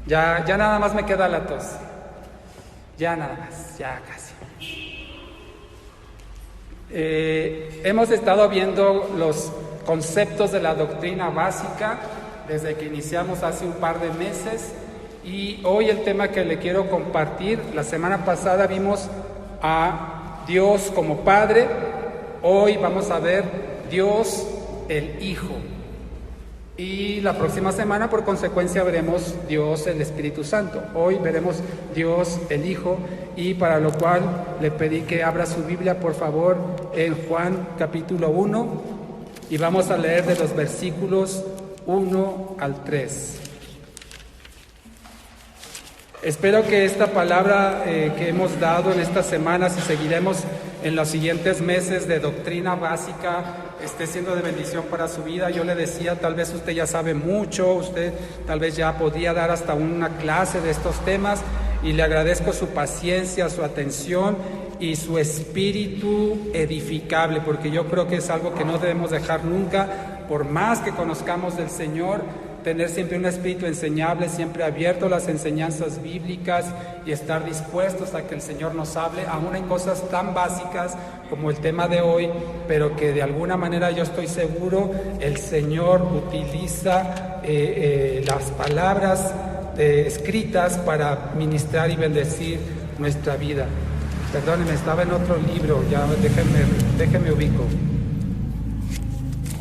Ya nada más me queda la tos. Ya nada más, ya casi. Hemos estado viendo los conceptos de la doctrina básica desde que iniciamos hace un par de meses, y hoy el tema que le quiero compartir, la semana pasada vimos a Dios como Padre, hoy vamos a ver Dios el Hijo. Y la próxima semana, por consecuencia, veremos Dios el Espíritu Santo. Hoy veremos Dios el Hijo, y para lo cual le pedí que abra su Biblia, por favor, en Juan capítulo 1, y vamos a leer de los versículos 1 al 3. Espero que esta palabra que hemos dado en estas semanas y seguiremos en los siguientes meses de doctrina básica esté siendo de bendición para su vida. Yo le decía, tal vez usted ya sabe mucho, usted tal vez ya podría dar hasta una clase de estos temas, y le agradezco su paciencia, su atención y su espíritu edificable, porque yo creo que es algo que no debemos dejar nunca, por más que conozcamos del Señor. Tener siempre un espíritu enseñable, siempre abierto a las enseñanzas bíblicas, y estar dispuestos a que el Señor nos hable, aún en cosas tan básicas como el tema de hoy, pero que de alguna manera yo estoy seguro el Señor utiliza las palabras escritas para ministrar y bendecir nuestra vida. Perdónenme, estaba en otro libro, ya déjenme ubico.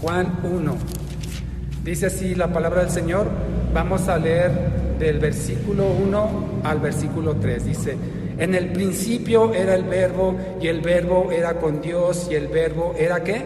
Juan 1. Dice así la palabra del Señor. Vamos a leer del versículo 1 al versículo 3. Dice: en el principio era el Verbo, y el Verbo era con Dios, y el Verbo era ¿qué?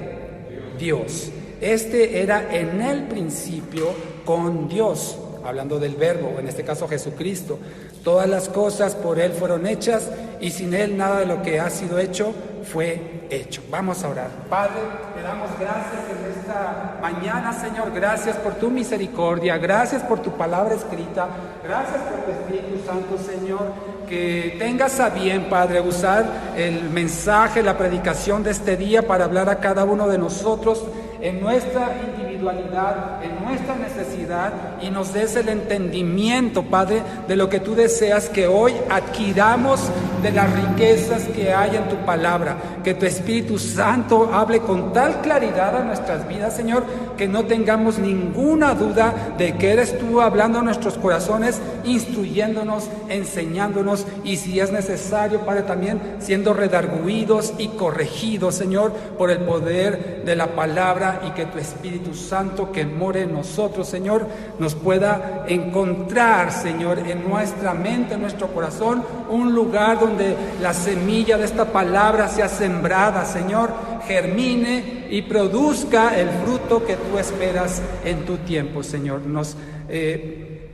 Dios. Este era en el principio con Dios, hablando del Verbo, en este caso Jesucristo. Todas las cosas por Él fueron hechas, y sin Él nada de lo que ha sido hecho fue hecho. Vamos a orar. Padre, te damos gracias en esta mañana, Señor. Gracias por tu misericordia, gracias por tu palabra escrita, gracias por tu Espíritu Santo, Señor. Que tengas a bien, Padre, usar el mensaje, la predicación de este día para hablar a cada uno de nosotros en nuestra individualidad, en nuestra necesidad, y nos des el entendimiento, Padre, de lo que tú deseas que hoy adquiramos de las riquezas que hay en tu palabra. Que tu Espíritu Santo hable con tal claridad a nuestras vidas, Señor, que no tengamos ninguna duda de que eres tú hablando a nuestros corazones, instruyéndonos, enseñándonos, y si es necesario, Padre, también siendo redarguidos y corregidos, Señor, por el poder de la palabra, y que tu Espíritu Santo que more en nosotros, Señor, nos pueda encontrar, Señor, en nuestra mente, en nuestro corazón, un lugar donde la semilla de esta palabra sea sembrada, Señor, germine y produzca el fruto que tú esperas en tu tiempo, Señor. Nos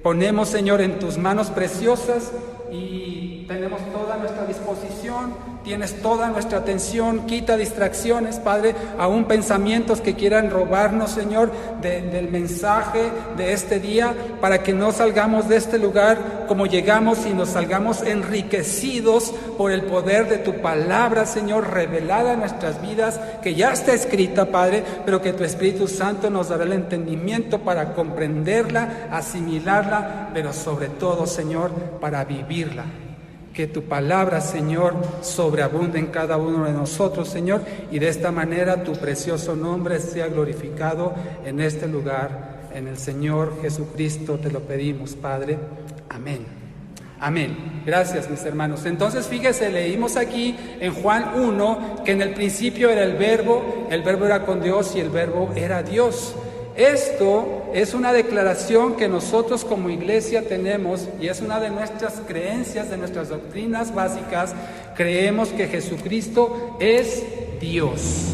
ponemos, Señor, en tus manos preciosas, y tenemos toda nuestra disposición, tienes toda nuestra atención. Quita distracciones, Padre, aún pensamientos que quieran robarnos, Señor, del mensaje de este día, para que no salgamos de este lugar como llegamos, y nos salgamos enriquecidos por el poder de tu palabra, Señor, revelada en nuestras vidas, que ya está escrita, Padre, pero que tu Espíritu Santo nos dará el entendimiento para comprenderla, asimilarla, pero sobre todo, Señor, para vivirla. Que tu palabra, Señor, sobreabunde en cada uno de nosotros, Señor, y de esta manera tu precioso nombre sea glorificado en este lugar. En el Señor Jesucristo te lo pedimos, Padre. Amén. Amén. Gracias, mis hermanos. Entonces, fíjese, leímos aquí en Juan 1 que en el principio era el Verbo era con Dios, y el Verbo era Dios. Esto es una declaración que nosotros como iglesia tenemos, y es una de nuestras creencias, de nuestras doctrinas básicas. Creemos que Jesucristo es Dios.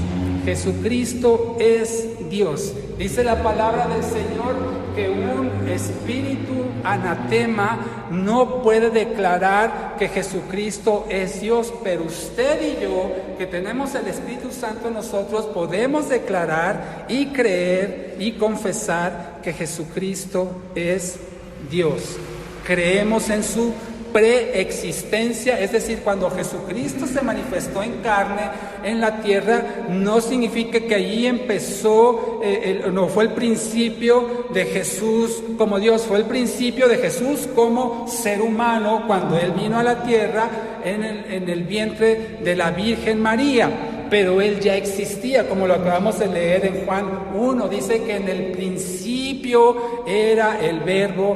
Jesucristo es Dios. Dice la palabra del Señor que un espíritu anatema no puede declarar que Jesucristo es Dios, pero usted y yo, que tenemos el Espíritu Santo en nosotros, podemos declarar y creer y confesar que Jesucristo es Dios. Creemos en su preexistencia, es decir, cuando Jesucristo se manifestó en carne en la tierra, no significa que allí empezó, no fue el principio de Jesús como Dios, fue el principio de Jesús como ser humano cuando Él vino a la tierra en el vientre de la Virgen María. Pero Él ya existía, como lo acabamos de leer en Juan 1, dice que en el principio era el Verbo,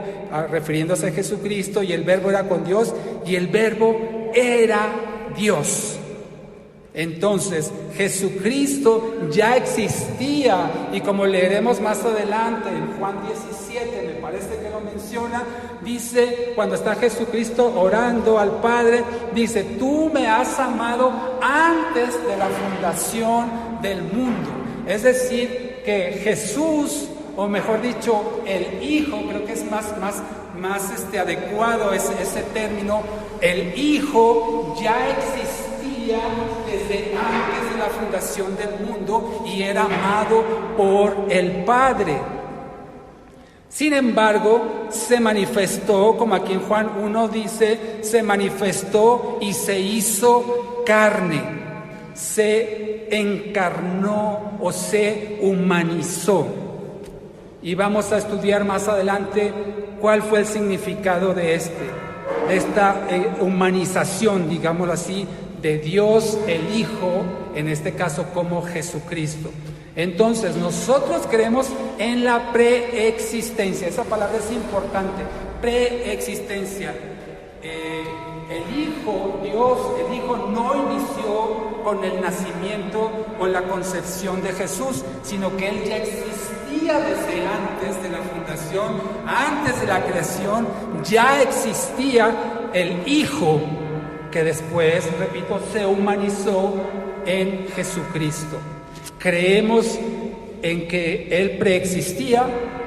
refiriéndose a Jesucristo, y el Verbo era con Dios, y el Verbo era Dios. Entonces, Jesucristo ya existía, y como leeremos más adelante en Juan 17, me parece que lo menciona, dice, cuando está Jesucristo orando al Padre, dice, tú me has amado antes de la fundación del mundo. Es decir, que Jesús, o mejor dicho, el Hijo, creo que es más adecuado ese término, el Hijo ya existía desde antes de la fundación del mundo y era amado por el Padre. Sin embargo, se manifestó, como aquí en Juan 1 dice, se manifestó y se hizo carne, se encarnó o se humanizó. Y vamos a estudiar más adelante cuál fue el significado de esta humanización, digámoslo así, de Dios el Hijo, en este caso como Jesucristo. Entonces, nosotros creemos en la preexistencia. Esa palabra es importante, preexistencia. El Hijo, Dios, el Hijo no inició con el nacimiento, con la concepción de Jesús, sino que Él ya existía desde antes de la fundación, antes de la creación, ya existía el Hijo, que después, repito, se humanizó en Jesucristo. Creemos en que Él preexistía,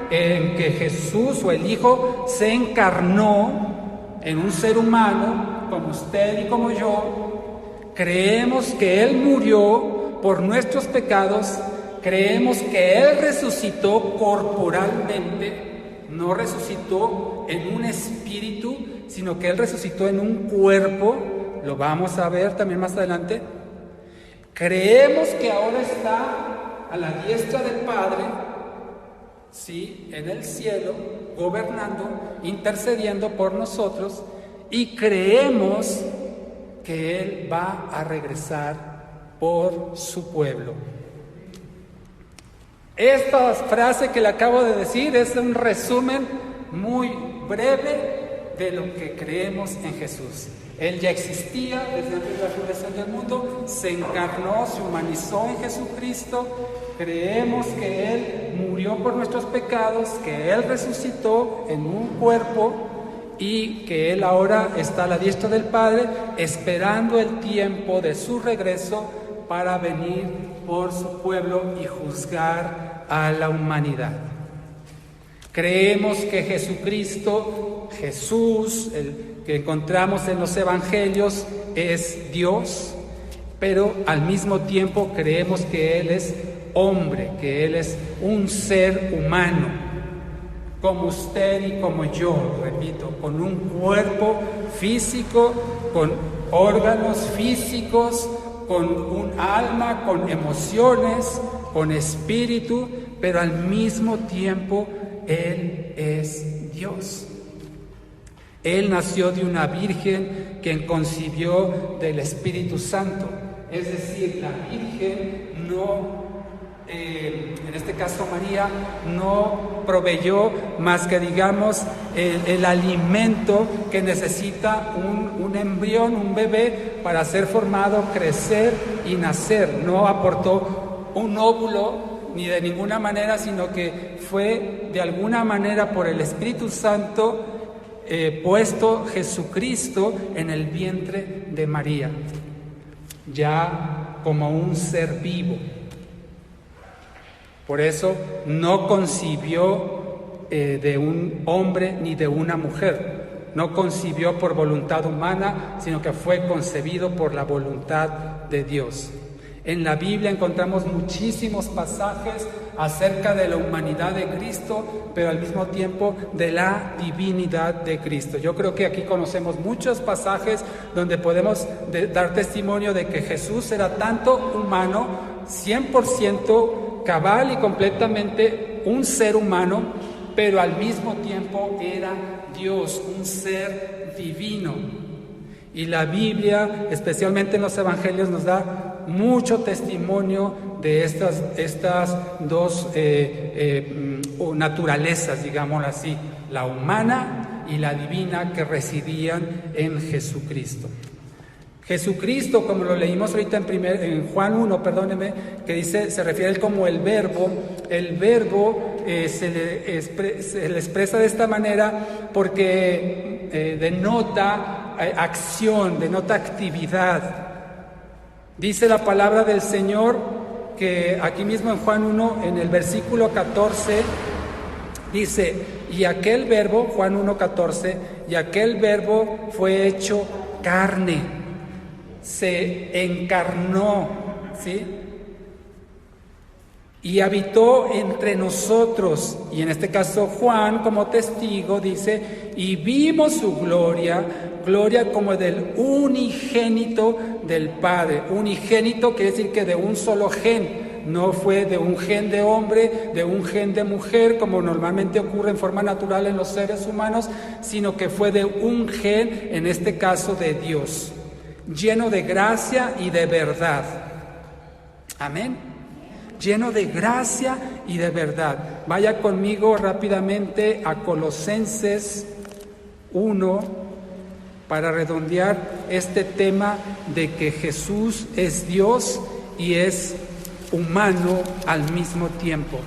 en que Jesús o el Hijo se encarnó en un ser humano, como usted y como yo. Creemos que Él murió por nuestros pecados. Creemos que Él resucitó corporalmente, no resucitó en un espíritu, sino que Él resucitó en un cuerpo. Lo vamos a ver también más adelante. Creemos que ahora está a la diestra del Padre, sí, en el cielo, gobernando, intercediendo por nosotros, y creemos que Él va a regresar por su pueblo. Esta frase que le acabo de decir es un resumen muy breve de lo que creemos en Jesús. Él ya existía desde antes de la fundación del mundo, se encarnó, se humanizó en Jesucristo. Creemos que Él murió por nuestros pecados, que Él resucitó en un cuerpo y que Él ahora está a la diestra del Padre, esperando el tiempo de su regreso para venir por su pueblo y juzgar a la humanidad. Creemos que Jesucristo, Jesús, el que encontramos en los evangelios, es Dios, pero al mismo tiempo creemos que Él es hombre, que Él es un ser humano, como usted y como yo, repito, con un cuerpo físico, con órganos físicos, con un alma, con emociones, con espíritu, pero al mismo tiempo Él es Dios. Él nació de una virgen quien concibió del Espíritu Santo. Es decir, la Virgen no, en este caso María, no proveyó más que, digamos, el alimento que necesita un embrión, un bebé, para ser formado, crecer y nacer. No aportó un óvulo ni de ninguna manera, sino que fue de alguna manera por el Espíritu Santo puesto Jesucristo en el vientre de María, ya como un ser vivo. Por eso no concibió de un hombre ni de una mujer, no concibió por voluntad humana, sino que fue concebido por la voluntad de Dios. En la Biblia encontramos muchísimos pasajes acerca de la humanidad de Cristo, pero al mismo tiempo de la divinidad de Cristo. Yo creo que aquí conocemos muchos pasajes donde podemos dar testimonio de que Jesús era tanto humano, 100% cabal y completamente un ser humano, pero al mismo tiempo era Dios, un ser divino. Y la Biblia, especialmente en los evangelios, nos da mucho testimonio de estas dos naturalezas, digámoslo así, la humana y la divina, que residían en Jesucristo. Jesucristo, como lo leímos ahorita en Juan 1, perdóneme, que dice, se refiere a él como el verbo se le expresa de esta manera porque denota acción, denota actividad. Dice la palabra del Señor que aquí mismo en Juan 1, en el versículo 14, dice, y aquel verbo, Juan 1:14, y aquel verbo fue hecho carne, se encarnó, ¿sí? Y habitó entre nosotros. Y en este caso Juan, como testigo, dice, y vimos su gloria, gloria como del unigénito del Padre. Unigénito quiere decir que de un solo gen. No fue de un gen de hombre, de un gen de mujer, como normalmente ocurre en forma natural en los seres humanos, sino que fue de un gen, en este caso de Dios, lleno de gracia y de verdad. Amén. Lleno de gracia y de verdad. Vaya conmigo rápidamente a Colosenses 1 para redondear este tema de que Jesús es Dios y es humano al mismo tiempo.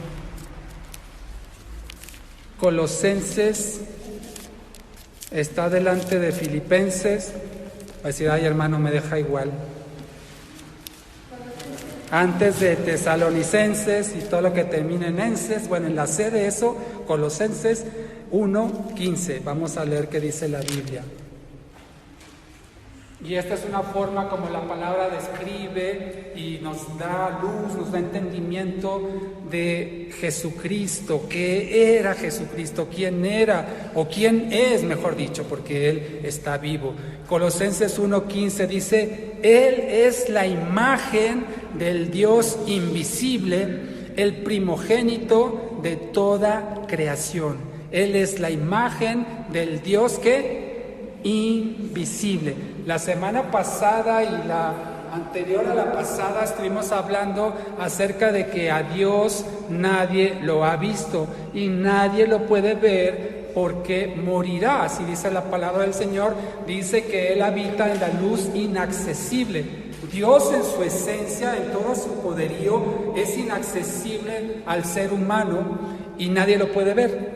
Colosenses está delante de Filipenses. Va a decir, ay hermano, me deja igual. Antes de Tesalonicenses y todo lo que termina en enses, bueno, en la C de eso, Colosenses 1:15. Vamos a leer qué dice la Biblia. Y esta es una forma como la palabra describe y nos da luz, nos da entendimiento de Jesucristo. ¿Qué era Jesucristo? ¿Quién era? O quién es, mejor dicho, porque Él está vivo. Colosenses 1:15 dice, Él es la imagen del Dios invisible, el primogénito de toda creación. Él es la imagen del Dios que invisible. La semana pasada y la anterior a la pasada estuvimos hablando acerca de que a Dios nadie lo ha visto y nadie lo puede ver porque morirá. Así dice la palabra del Señor, dice que Él habita en la luz inaccesible. Dios en su esencia, en todo su poderío, es inaccesible al ser humano y nadie lo puede ver.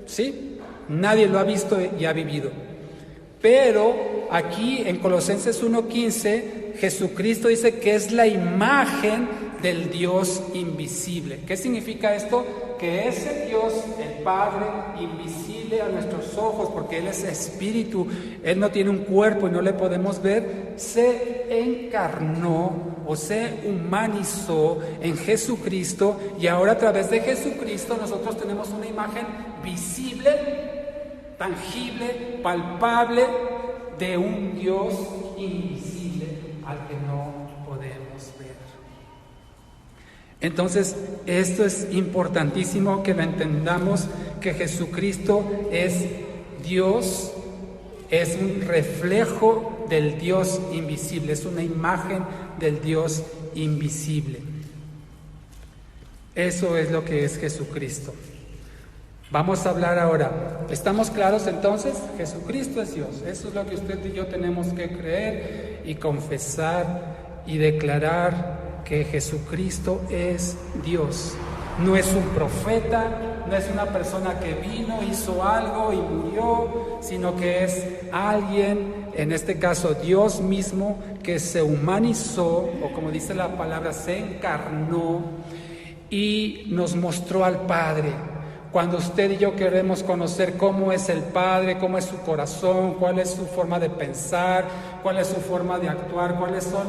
¿Sí? Nadie lo ha visto y ha vivido. Pero aquí en Colosenses 1:15, Jesucristo dice que es la imagen del Dios invisible. ¿Qué significa esto? Que ese Dios, el Padre, invisible a nuestros ojos, porque Él es espíritu, Él no tiene un cuerpo y no le podemos ver, se encarnó o se humanizó en Jesucristo, y ahora a través de Jesucristo nosotros tenemos una imagen visible, tangible, palpable de un Dios invisible al que no podemos ver. Entonces, esto es importantísimo que lo entendamos, que Jesucristo es Dios, es un reflejo del Dios invisible, es una imagen del Dios invisible. Eso es lo que es Jesucristo. Vamos a hablar ahora. ¿Estamos claros entonces? Jesucristo es Dios. Eso es lo que usted y yo tenemos que creer y confesar y declarar, que Jesucristo es Dios. No es un profeta, no es una persona que vino, hizo algo y murió, sino que es alguien, en este caso Dios mismo, que se humanizó, o como dice la palabra, se encarnó y nos mostró al Padre. Cuando usted y yo queremos conocer cómo es el Padre, cómo es su corazón, cuál es su forma de pensar, cuál es su forma de actuar, cuáles son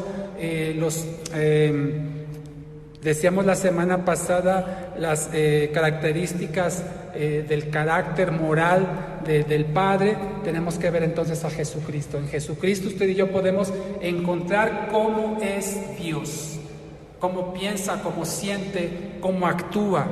Decíamos la semana pasada las características del carácter moral del Padre. Tenemos que ver entonces a Jesucristo. En Jesucristo usted y yo podemos encontrar cómo es Dios, cómo piensa, cómo siente, cómo actúa.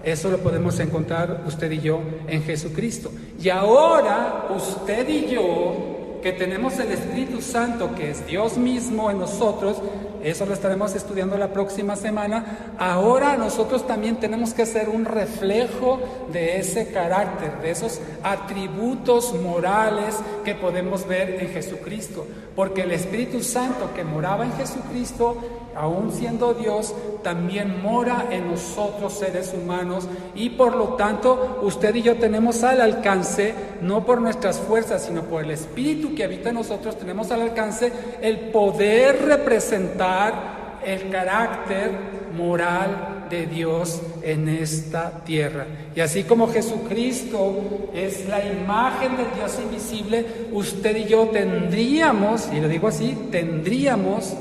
Eso lo podemos encontrar usted y yo en Jesucristo. Y ahora usted y yo, que tenemos el Espíritu Santo, que es Dios mismo en nosotros, eso lo estaremos estudiando la próxima semana. Ahora nosotros también tenemos que ser un reflejo de ese carácter, de esos atributos morales que podemos ver en Jesucristo. Porque el Espíritu Santo que moraba en Jesucristo, aún siendo Dios, también mora en nosotros seres humanos, y por lo tanto usted y yo tenemos al alcance, no por nuestras fuerzas, sino por el Espíritu que habita en nosotros, tenemos al alcance el poder representar el carácter moral de Dios en esta tierra. Y así como Jesucristo es la imagen del Dios invisible, usted y yo tendríamos, y lo digo así, tendríamos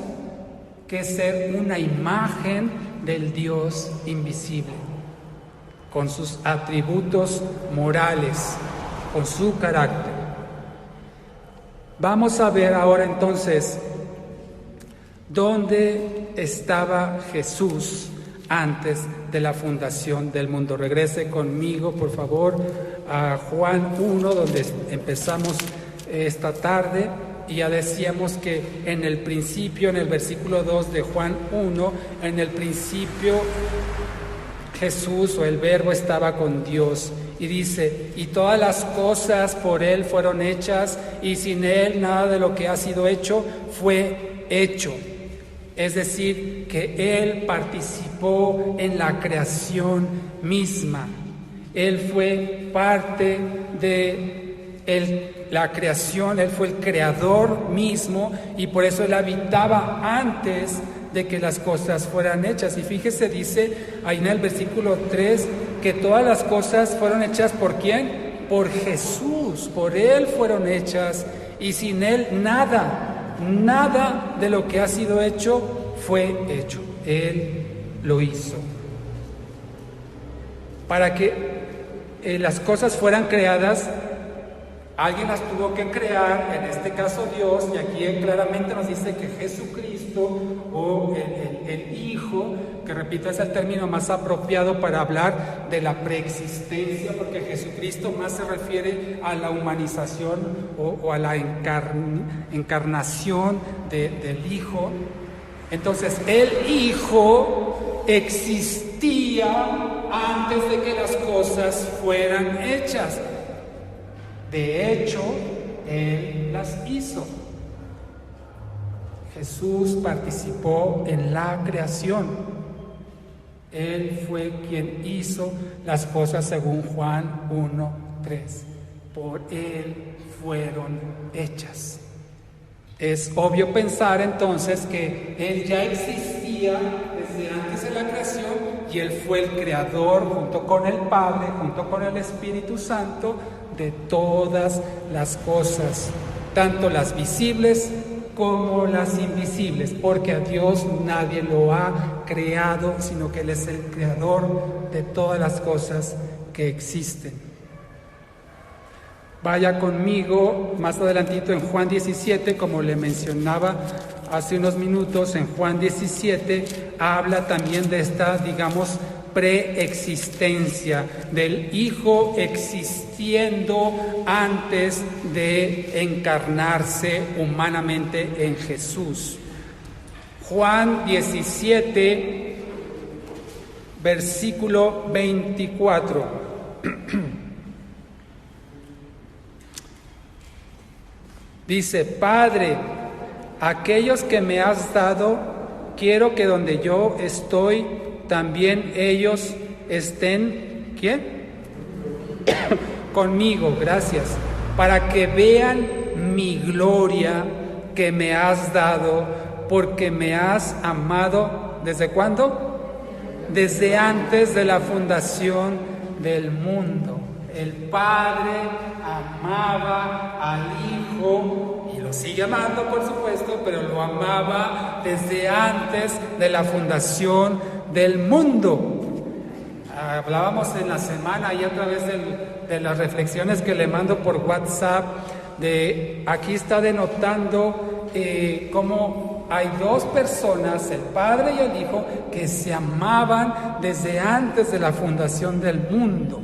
que ser una imagen del Dios invisible, con sus atributos morales, con su carácter. Vamos a ver ahora entonces dónde estaba Jesús antes de la fundación del mundo. Regrese conmigo, por favor, a Juan 1, donde empezamos esta tarde. Y ya decíamos que en el principio, en el versículo 2 de Juan 1, en el principio Jesús o el Verbo estaba con Dios. Y dice, y todas las cosas por Él fueron hechas, y sin Él nada de lo que ha sido hecho fue hecho. Es decir, que Él participó en la creación misma. Él fue parte de la creación, Él fue el creador mismo, y por eso Él habitaba antes de que las cosas fueran hechas. Y fíjese, dice ahí en el versículo 3, que todas las cosas fueron hechas ¿por quién? Por Jesús, por Él fueron hechas, y sin Él nada de lo que ha sido hecho fue hecho. Él lo hizo. Para que las cosas fueran creadas, alguien las tuvo que crear, en este caso Dios, y aquí claramente nos dice que Jesucristo, o el Hijo, que repito es el término más apropiado para hablar de la preexistencia, porque Jesucristo más se refiere a la humanización o a la encarnación del Hijo. Entonces el Hijo existía antes de que las cosas fueran hechas. De hecho, Él las hizo. Jesús participó en la creación. Él fue quien hizo las cosas según Juan 1:3. Por Él fueron hechas. Es obvio pensar entonces que Él ya existía desde antes de la creación, y Él fue el creador junto con el Padre, junto con el Espíritu Santo, de todas las cosas, tanto las visibles como las invisibles, porque a Dios nadie lo ha creado, sino que Él es el creador de todas las cosas que existen. Vaya conmigo más adelantito en Juan 17, como le mencionaba hace unos minutos. En Juan 17 habla también de esta, digamos, preexistencia del Hijo existiendo antes de encarnarse humanamente en Jesús. Juan 17, versículo 24. Dice: Padre, aquellos que me has dado, quiero que donde yo estoy, también ellos estén, ¿quién? Conmigo, gracias, para que vean mi gloria que me has dado, porque me has amado, ¿desde cuándo? Desde antes de la fundación del mundo. El Padre amaba al Hijo, y lo sigue amando, por supuesto, pero lo amaba desde antes de la fundación del mundo. Hablábamos en la semana y a través de las reflexiones que le mando por WhatsApp, aquí está denotando cómo hay dos personas, el Padre y el Hijo, que se amaban desde antes de la fundación del mundo.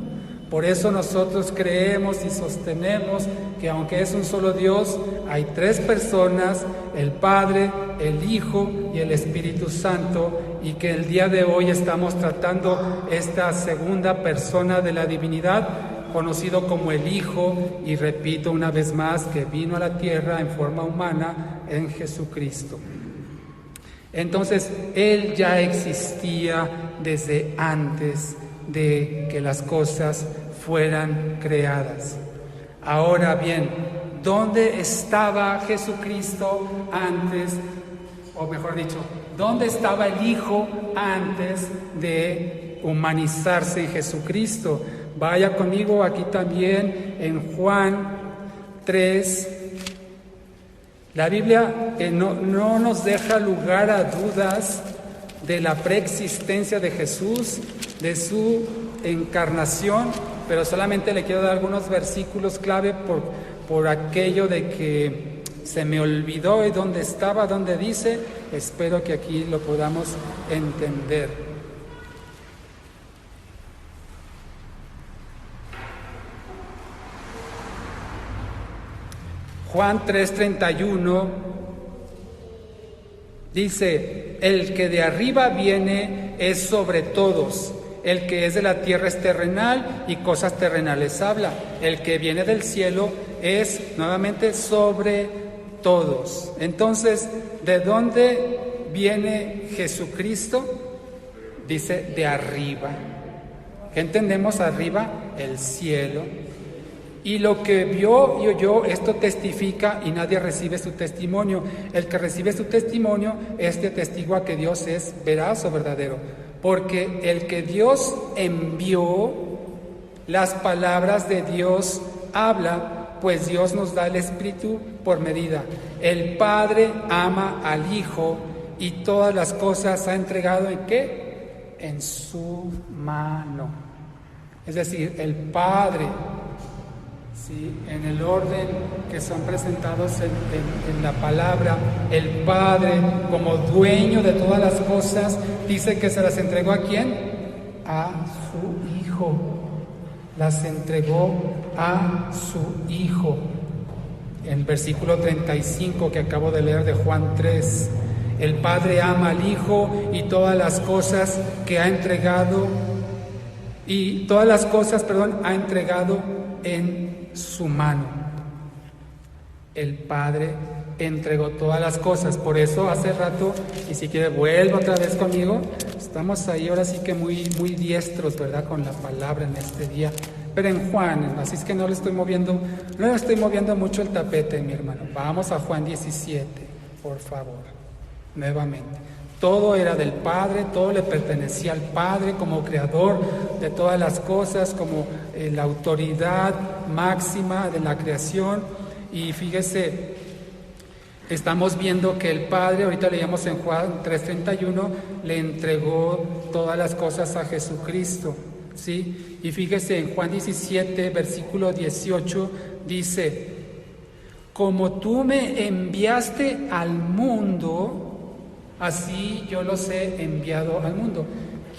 Por eso nosotros creemos y sostenemos que aunque es un solo Dios, hay tres personas, el Padre, el Hijo y el Espíritu Santo, y que el día de hoy estamos tratando esta segunda persona de la divinidad, conocido como el Hijo, y repito una vez más que vino a la tierra en forma humana en Jesucristo. Entonces, Él ya existía desde antes de que las cosas fueran creadas. Ahora bien, ¿dónde estaba Jesucristo antes? O mejor dicho, ¿dónde estaba el Hijo antes de humanizarse en Jesucristo? Vaya conmigo aquí también en Juan 3. La Biblia no nos deja lugar a dudas de la preexistencia de Jesús, de su encarnación, pero solamente le quiero dar algunos versículos clave por aquello de que se me olvidó y dónde estaba, dónde dice. Espero que aquí lo podamos entender. Juan 3:31 dice: el que de arriba viene es sobre todos, el que es de la tierra es terrenal y cosas terrenales habla, el que viene del cielo es nuevamente sobre todos. Entonces, ¿de dónde viene Jesucristo? Dice de arriba. ¿Qué entendemos arriba? El cielo. Y lo que vio y oyó, esto testifica, y nadie recibe su testimonio. El que recibe su testimonio, este testigua que Dios es veraz o verdadero. Porque el que Dios envió, las palabras de Dios habla, pues Dios nos da el Espíritu por medida. El Padre ama al Hijo y todas las cosas ha entregado ¿en qué? En su mano. Es decir, el Padre, ¿sí?, en el orden que son presentados en la palabra, el Padre como dueño de todas las cosas, dice que se las entregó ¿a quién? A su Hijo. Las entregó a su Hijo. En el versículo 35 que acabo de leer de Juan 3, el Padre ama al Hijo y todas las cosas que ha entregado, ha entregado en su mano. El Padre entregó todas las cosas. Por eso hace rato, y si quiere vuelva otra vez conmigo, estamos ahí ahora sí que muy diestros, ¿verdad?, con la palabra en este día. Pero en Juan, así es que no le estoy moviendo mucho el tapete, mi hermano. Vamos a Juan 17, por favor, nuevamente. Todo era del Padre, todo le pertenecía al Padre como creador de todas las cosas, como la autoridad máxima de la creación. Y fíjese, estamos viendo que el Padre, ahorita leíamos en Juan 3:31, le entregó todas las cosas a Jesucristo, ¿sí? Y fíjese en Juan 17, versículo 18, dice: como tú me enviaste al mundo, así yo los he enviado al mundo.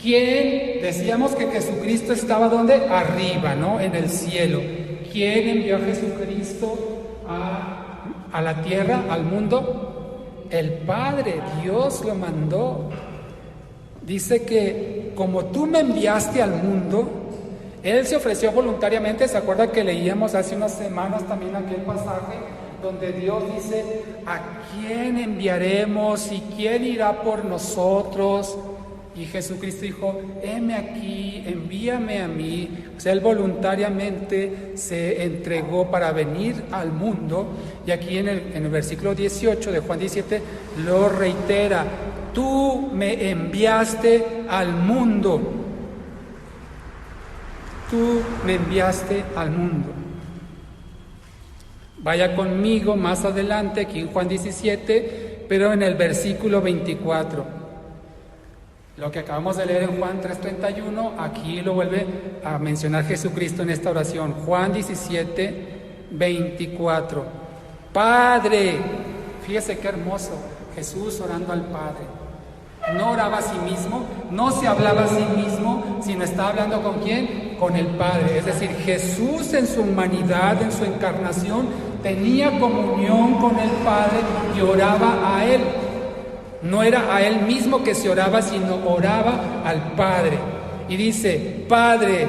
¿Quién? Decíamos que Jesucristo estaba ¿dónde? Arriba, ¿no? En el cielo. ¿Quién envió a Jesucristo a la tierra, al mundo? El Padre, Dios lo mandó. Dice que como tú me enviaste al mundo, Él se ofreció voluntariamente. ¿Se acuerda que leíamos hace unas semanas también aquel pasaje donde Dios dice: ¿a quién enviaremos y quién irá por nosotros? Y Jesucristo dijo: heme aquí, envíame a mí. O sea, Él voluntariamente se entregó para venir al mundo. Y aquí en el versículo 18 de Juan 17 lo reitera: tú me enviaste al mundo. Tú me enviaste al mundo. Vaya conmigo más adelante, aquí en Juan 17, pero en el versículo 24. Lo que acabamos de leer en Juan 3:31, aquí lo vuelve a mencionar Jesucristo en esta oración. Juan 17:24. Padre, fíjese qué hermoso, Jesús orando al Padre. No oraba a sí mismo, no se hablaba a sí mismo, sino estaba hablando ¿con quién? Con el Padre. Es decir, Jesús en su humanidad, en su encarnación, tenía comunión con el Padre y oraba a Él. No era a Él mismo que se oraba, sino oraba al Padre. Y dice, Padre,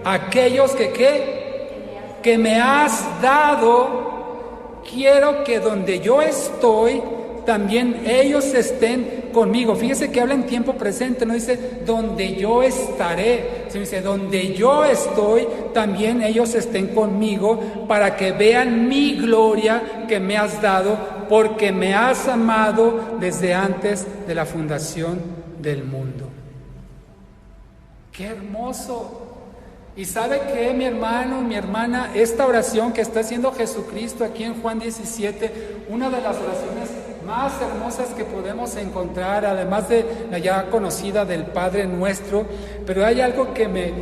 aquellos que me has dado, quiero que donde yo estoy, también ellos estén conmigo. Fíjese que habla en tiempo presente, no dice donde yo estaré, sino dice donde yo estoy, también ellos estén conmigo, para que vean mi gloria que me has dado, porque me has amado desde antes de la fundación del mundo. ¡Qué hermoso! Y ¿sabe qué, mi hermano, mi hermana? Esta oración que está haciendo Jesucristo aquí en Juan 17, una de las oraciones más hermosas que podemos encontrar, además de la ya conocida del Padre Nuestro, pero hay algo que me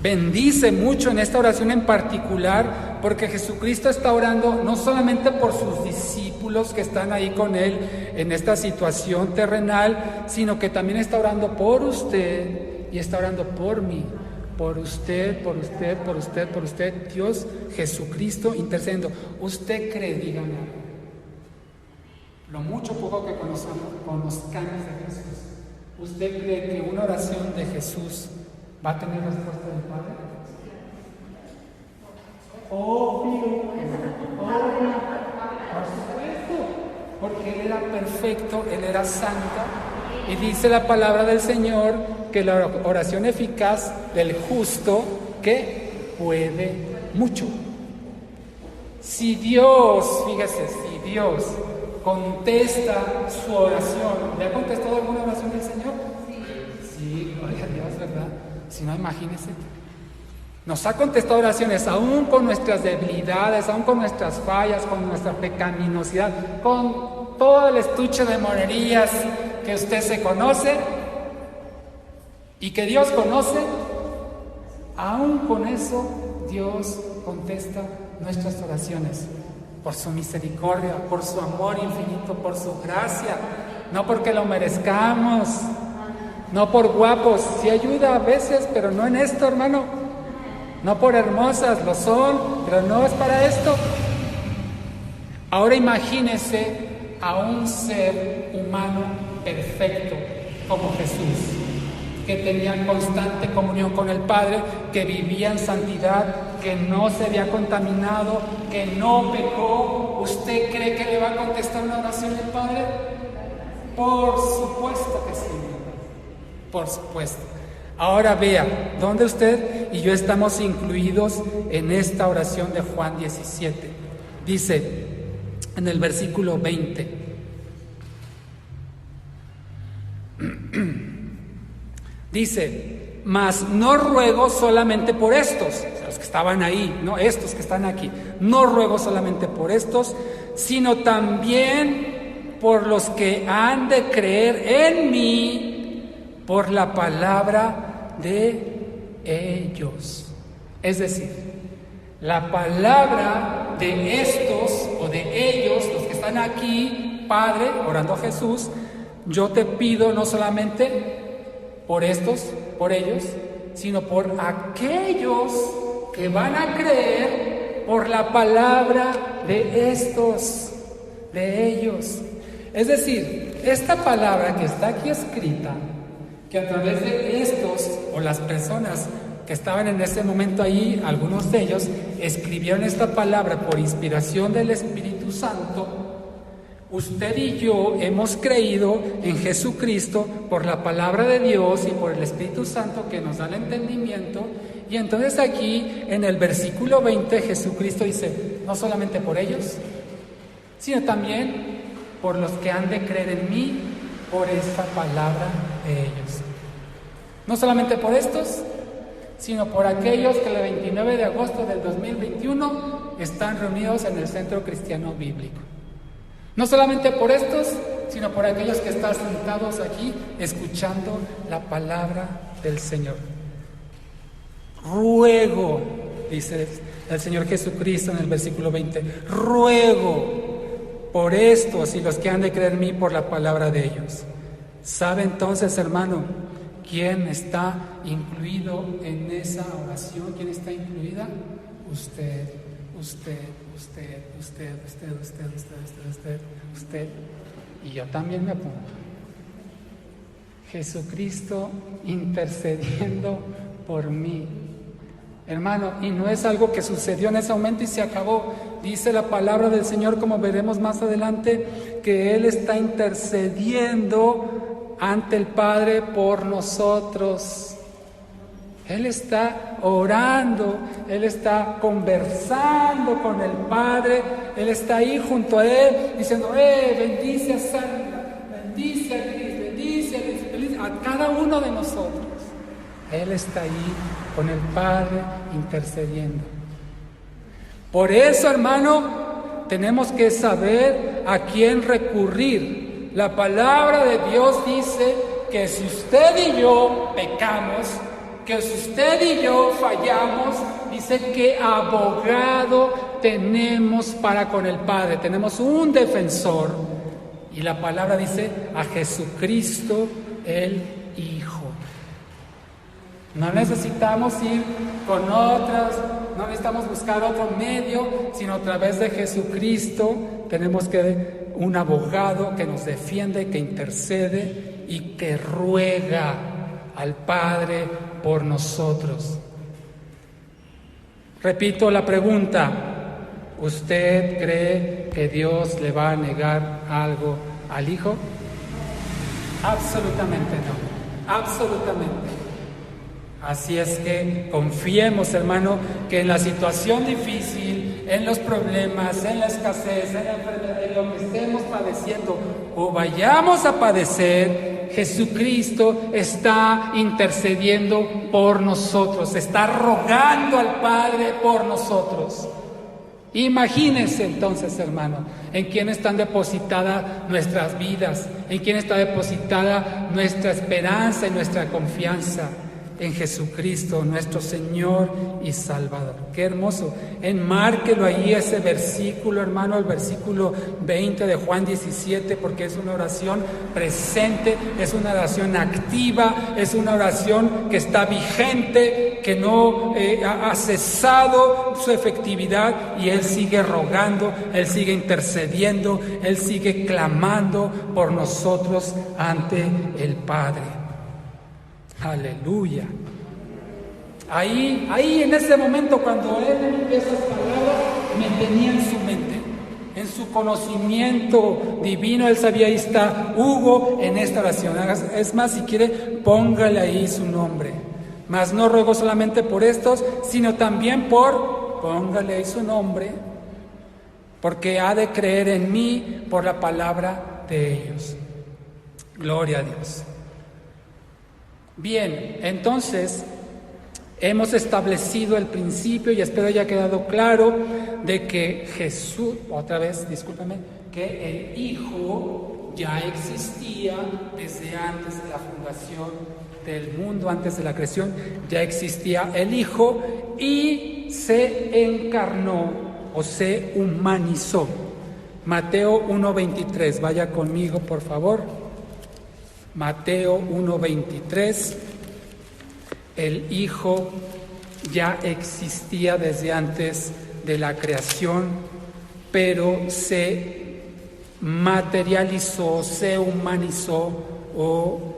bendice mucho en esta oración en particular, porque Jesucristo está orando no solamente por sus discípulos que están ahí con Él en esta situación terrenal, sino que también está orando por usted y está orando por mí, por usted, por usted, por usted, por usted. Dios Jesucristo intercediendo. ¿Usted cree, dígame, lo mucho o poco que conozcamos de Jesús, usted cree que una oración de Jesús va a tener respuesta del Padre? Obvio, por supuesto, porque Él era perfecto, Él era santo, y dice la palabra del Señor que la oración eficaz del justo, que puede mucho. Si Dios, fíjese, si Dios contesta su oración, ¿le ha contestado alguna oración del Señor? Sí, gloria a Dios, ¿verdad? Si no, imagínese. Nos ha contestado oraciones, aún con nuestras debilidades, aún con nuestras fallas, con nuestra pecaminosidad, con todo el estuche de monerías que usted se conoce y que Dios conoce. Aún con eso, Dios contesta nuestras oraciones por su misericordia, por su amor infinito, por su gracia, no porque lo merezcamos, no por guapos. Sí ayuda a veces, pero no en esto, hermano. No por hermosas, lo son, pero no es para esto. Ahora imagínese a un ser humano perfecto como Jesús, que tenía constante comunión con el Padre, que vivía en santidad, que no se había contaminado, que no pecó. ¿Usted cree que le va a contestar una oración el Padre? Por supuesto que sí, por supuesto. Ahora vea, ¿dónde usted y yo estamos incluidos en esta oración de Juan 17? Dice en el versículo 20. Dice, mas no ruego solamente por estos, los que estaban ahí, no estos que están aquí, no ruego solamente por estos, sino también por los que han de creer en mí por la palabra de ellos. Es decir, la palabra de estos o de ellos, los que están aquí, Padre, orando a Jesús, yo te pido no solamente por estos, por ellos, sino por aquellos que van a creer por la palabra de estos, de ellos. Es decir, esta palabra que está aquí escrita, que a través de estos o las personas que estaban en ese momento ahí, algunos de ellos escribieron esta palabra por inspiración del Espíritu Santo. Usted y yo hemos creído en Jesucristo por la palabra de Dios y por el Espíritu Santo que nos da el entendimiento. Y entonces aquí en el versículo 20 Jesucristo dice, no solamente por ellos, sino también por los que han de creer en mí por esta palabra de ellos. No solamente por estos, sino por aquellos que el 29 de agosto del 2021 están reunidos en el Centro Cristiano Bíblico. No solamente por estos, sino por aquellos que están sentados aquí escuchando la palabra del Señor. Ruego, dice el Señor Jesucristo en el versículo 20, ruego por estos y los que han de creer en mí por la palabra de ellos. ¿Sabe entonces, hermano, quién está incluido en esa oración? ¿Quién está incluida? Usted. Y yo también me apunto. Jesucristo intercediendo por mí. Hermano, y no es algo que sucedió en ese momento y se acabó. Dice la palabra del Señor, como veremos más adelante, que Él está intercediendo ante el Padre por nosotros. Él está orando, Él está conversando con el Padre, Él está ahí junto a Él, diciendo, bendice a Sandra, bendice a Cris, bendice a cada uno de nosotros. Él está ahí con el Padre intercediendo. Por eso, hermano, tenemos que saber a quién recurrir. La palabra de Dios dice que si usted y yo pecamos, que si usted y yo fallamos, dice que abogado tenemos para con el Padre, tenemos un defensor. Y la palabra dice a Jesucristo el Hijo. No necesitamos ir con otras, no necesitamos buscar otro medio, sino a través de Jesucristo tenemos que un abogado que nos defiende, que intercede y que ruega al Padre por nosotros. Repito la pregunta: ¿usted cree que Dios le va a negar algo al Hijo? Absolutamente no, absolutamente. Así es que confiemos, hermano, que en la situación difícil, en los problemas, en la escasez, en la enfermedad, en lo que estemos padeciendo o vayamos a padecer, Jesucristo está intercediendo por nosotros, está rogando al Padre por nosotros. Imagínense entonces, hermano, en quién están depositadas nuestras vidas, en quién está depositada nuestra esperanza y nuestra confianza. En Jesucristo, nuestro Señor y Salvador. Qué hermoso. Enmárquelo ahí ese versículo, hermano, el versículo 20 de Juan 17, porque es una oración presente, es una oración activa, es una oración que está vigente, que no ha cesado su efectividad, y Él sigue rogando, Él sigue intercediendo, Él sigue clamando por nosotros ante el Padre. Aleluya. Ahí en ese momento, cuando Él empieza esas palabras, me tenía en su mente, en su conocimiento divino. Él sabía, ahí está Hugo en esta oración. Es más, si quiere, póngale ahí su nombre. Mas no ruego solamente por estos, sino también póngale ahí su nombre, porque ha de creer en mí por la palabra de ellos. Gloria a Dios. Bien, entonces hemos establecido el principio, y espero haya quedado claro, de que Jesús, otra vez, discúlpeme, que el Hijo ya existía desde antes de la fundación del mundo, antes de la creación, ya existía el Hijo y se encarnó o se humanizó. Mateo 1:23, vaya conmigo por favor. Mateo 1:23, el Hijo ya existía desde antes de la creación, pero se materializó, se humanizó o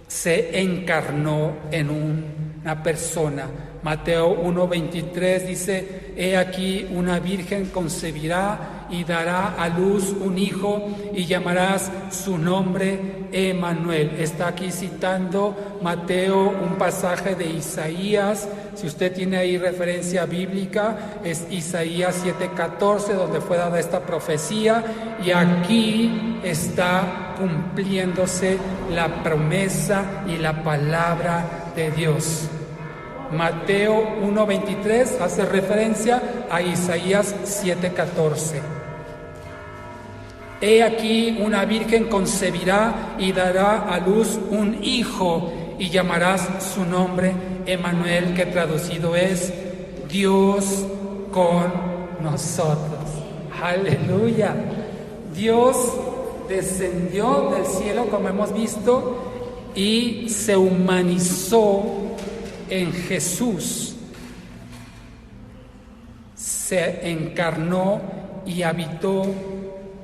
se encarnó en una persona. Mateo 1:23 dice: he aquí una virgen concebirá y dará a luz un hijo y llamarás su nombre Emmanuel. Está aquí citando Mateo un pasaje de Isaías. Si usted tiene ahí referencia bíblica, es Isaías 7:14, donde fue dada esta profecía, y aquí está cumpliéndose la promesa y la palabra de Dios. Mateo 1:23 hace referencia a Isaías 7:14. He aquí una virgen concebirá y dará a luz un hijo, y llamarás su nombre Emmanuel, que traducido es Dios con nosotros. Aleluya. Dios descendió del cielo, como hemos visto, y se humanizó en Jesús. Se encarnó y habitó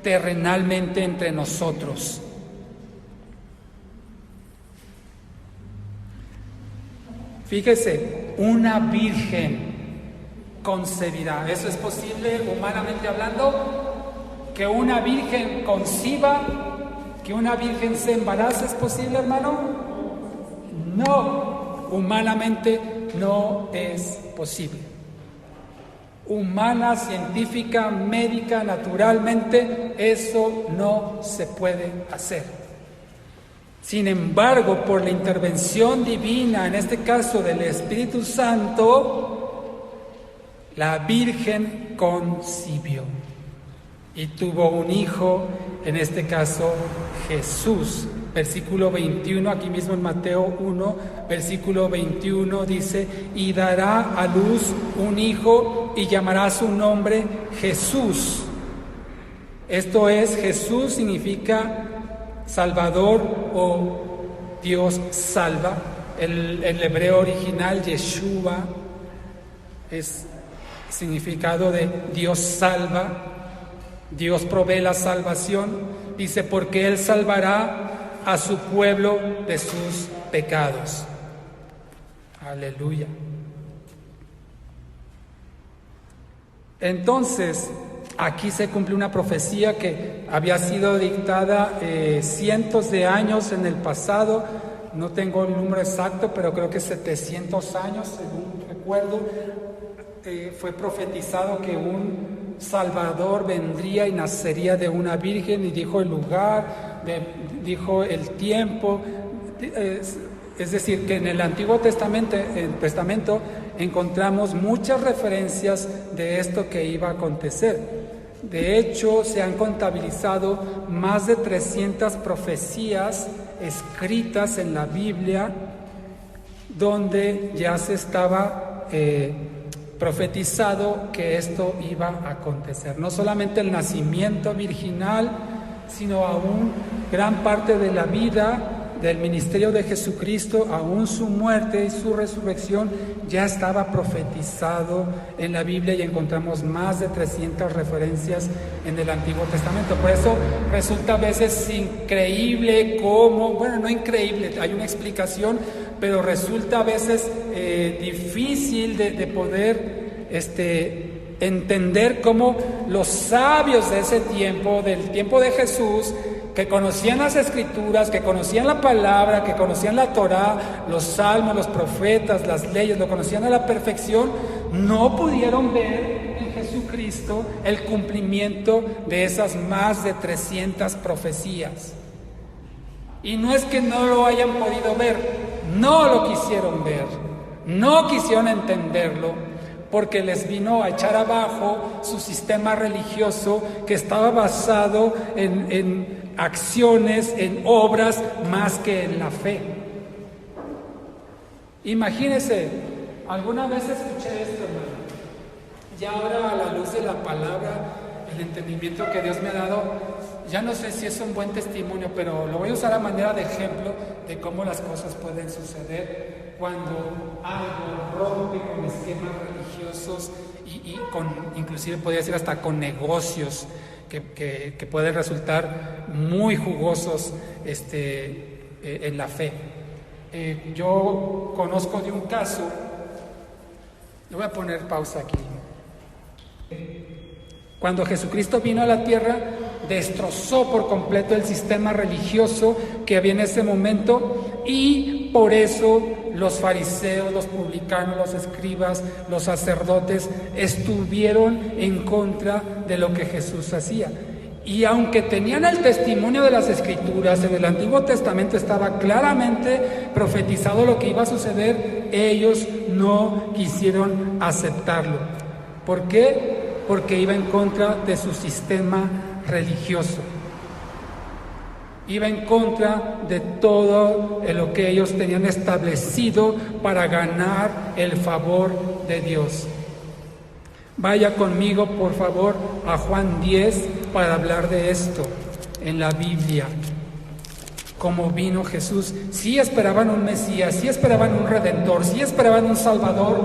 terrenalmente entre nosotros. Fíjese, una virgen concebirá. ¿Eso es posible humanamente hablando? ¿Que una virgen conciba? ¿Que una virgen se embarace? ¿Es posible, hermano? No, humanamente no es posible. Humana, científica, médica, naturalmente, eso no se puede hacer. Sin embargo, por la intervención divina, en este caso del Espíritu Santo, la Virgen concibió y tuvo un hijo, en este caso Jesús. Versículo 21, aquí mismo en Mateo 1, versículo 21 dice: y dará a luz un hijo y llamará su nombre Jesús. Esto es, Jesús significa Salvador o Dios salva. El hebreo original, Yeshua, es significado de Dios salva, Dios provee la salvación. Dice, porque Él salvará a su pueblo de sus pecados. Aleluya. Entonces, aquí se cumple una profecía que había sido dictada cientos de años en el pasado. No tengo el número exacto, pero creo que 700 años, según recuerdo. Fue profetizado que un Salvador vendría y nacería de una virgen, y dijo el lugar, dijo el tiempo. Es decir, que en el Antiguo Testamento encontramos muchas referencias de esto que iba a acontecer. De hecho, se han contabilizado más de 300 profecías escritas en la Biblia donde ya se estaba profetizado que esto iba a acontecer. No solamente el nacimiento virginal, sino aún gran parte de la vida del ministerio de Jesucristo, aún su muerte y su resurrección, ya estaba profetizado en la Biblia, y encontramos más de 300 referencias en el Antiguo Testamento. Por eso resulta a veces increíble cómo, bueno, no increíble, hay una explicación, pero resulta a veces difícil de poder entender cómo los sabios de ese tiempo, del tiempo de Jesús, que conocían las Escrituras, que conocían la palabra, que conocían la Torá, los salmos, los profetas, las leyes, lo conocían a la perfección, no pudieron ver en Jesucristo el cumplimiento de esas más de 300 profecías. Y no es que no lo hayan podido ver, no lo quisieron ver, no quisieron entenderlo, porque les vino a echar abajo su sistema religioso, que estaba basado en acciones, en obras, más que en la fe. Imagínense, alguna vez escuché esto, hermano, y ahora a la luz de la palabra, el entendimiento que Dios me ha dado, ya no sé si es un buen testimonio, pero lo voy a usar a manera de ejemplo de cómo las cosas pueden suceder cuando algo rompe con esquemas religiosos y inclusive podría ser hasta con negocios que pueden resultar muy jugosos en la fe. Yo conozco de un caso, le voy a poner pausa aquí. Cuando Jesucristo vino a la tierra, destrozó por completo el sistema religioso que había en ese momento, y por eso los fariseos, los publicanos, los escribas, los sacerdotes estuvieron en contra de lo que Jesús hacía. Y aunque tenían el testimonio de las Escrituras, en el Antiguo Testamento estaba claramente profetizado lo que iba a suceder, ellos no quisieron aceptarlo. ¿Por qué? Porque iba en contra de su sistema religioso. Iba en contra de todo lo que ellos tenían establecido para ganar el favor de Dios. Vaya conmigo, por favor, a Juan 10 para hablar de esto en la Biblia. Cómo vino Jesús. Sí esperaban un Mesías, sí esperaban un Redentor, sí esperaban un Salvador.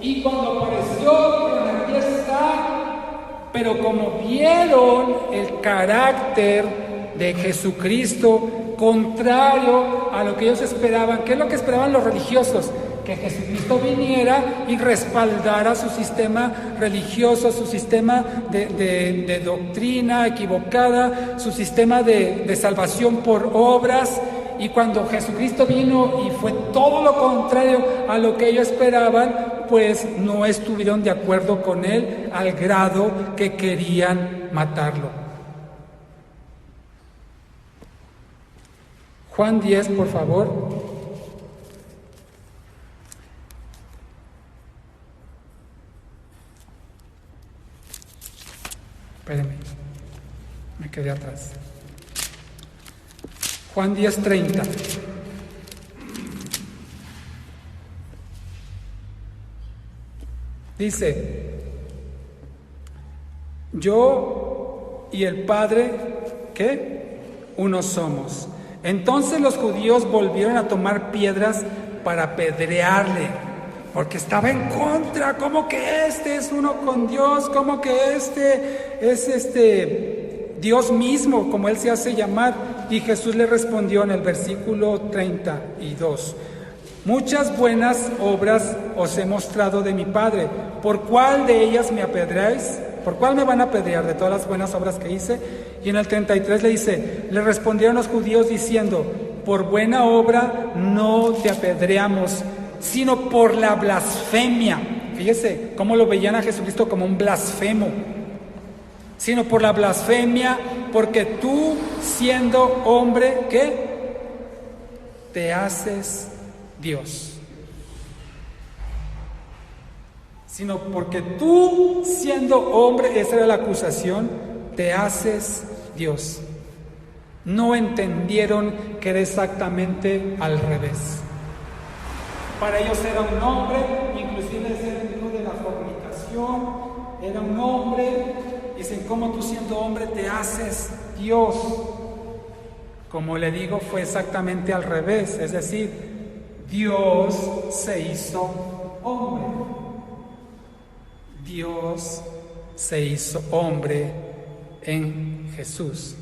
Y cuando apareció, aquí está. Pero como vieron el carácter de Jesucristo contrario a lo que ellos esperaban, ¿qué es lo que esperaban los religiosos? Que Jesucristo viniera y respaldara su sistema religioso, su sistema de doctrina equivocada, su sistema de salvación por obras. Y cuando Jesucristo vino y fue todo lo contrario a lo que ellos esperaban, pues no estuvieron de acuerdo con él al grado que querían matarlo. Juan 10, por favor. Espérenme, me quedé atrás. Juan 10:30. Dice: yo y el Padre, ¿qué? Uno somos. Entonces los judíos volvieron a tomar piedras para apedrearle, porque estaba en contra. ¿Cómo que este es uno con Dios? ¿Cómo que este es Dios mismo, como él se hace llamar? Y Jesús le respondió en el versículo 32: muchas buenas obras os he mostrado de mi Padre. ¿Por cuál de ellas me apedreáis? ¿Por cuál me van a apedrear de todas las buenas obras que hice? Y en el 33 le dice: le respondieron los judíos diciendo: por buena obra no te apedreamos, sino por la blasfemia. Fíjese cómo lo veían a Jesucristo como un blasfemo. Sino por la blasfemia, porque tú, siendo hombre, ¿qué? Te haces Dios. Sino porque tú, siendo hombre, esa era la acusación, te haces Dios. No entendieron que era exactamente al revés. Para ellos era un hombre, inclusive era el hijo de la fornicación, era un hombre. Dicen: ¿cómo tú, siendo hombre, te haces Dios? Como le digo, fue exactamente al revés. Es decir, Dios se hizo hombre. Dios se hizo hombre en Jesús.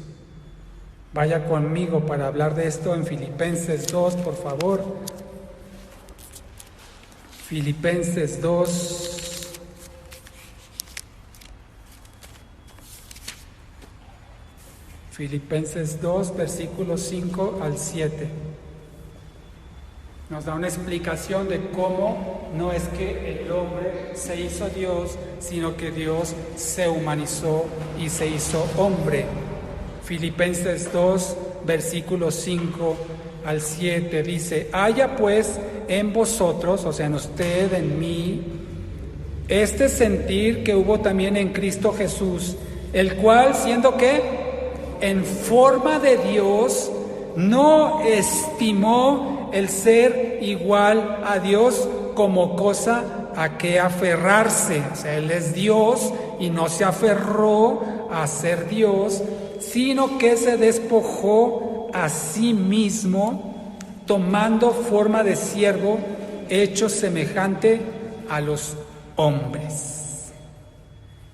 Vaya conmigo para hablar de esto en Filipenses 2, por favor. Filipenses 2. Filipenses 2, versículos 5 al 7. Nos da una explicación de cómo no es que el hombre se hizo Dios, sino que Dios se humanizó y se hizo hombre. Filipenses 2, versículos 5 al 7 dice: haya pues en vosotros, o sea, en usted, en mí, este sentir que hubo también en Cristo Jesús, el cual, siendo que en forma de Dios, no estimó el ser igual a Dios como cosa a que aferrarse. O sea, Él es Dios y no se aferró a ser Dios, sino que se despojó a sí mismo, tomando forma de siervo, hecho semejante a los hombres.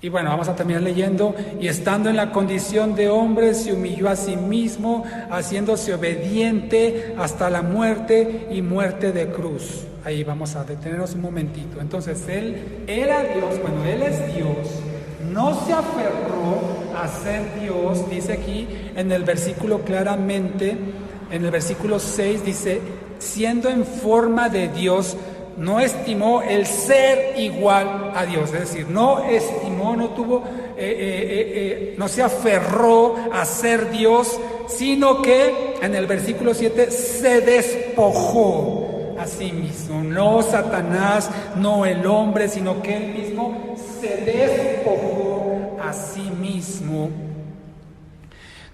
Y bueno, vamos a terminar leyendo: y estando en la condición de hombre, se humilló a sí mismo, haciéndose obediente hasta la muerte y muerte de cruz. Ahí vamos a detenernos un momentito. Entonces, Él era Dios, bueno, Él es Dios, no se aferró a ser Dios. Dice aquí en el versículo claramente, en el versículo 6 dice: siendo en forma de Dios, no estimó el ser igual a Dios. Es decir, no estimó, no tuvo, no se aferró a ser Dios, sino que en el versículo 7 se despojó a sí mismo. No Satanás, no el hombre, sino que él mismo se despojó a sí mismo,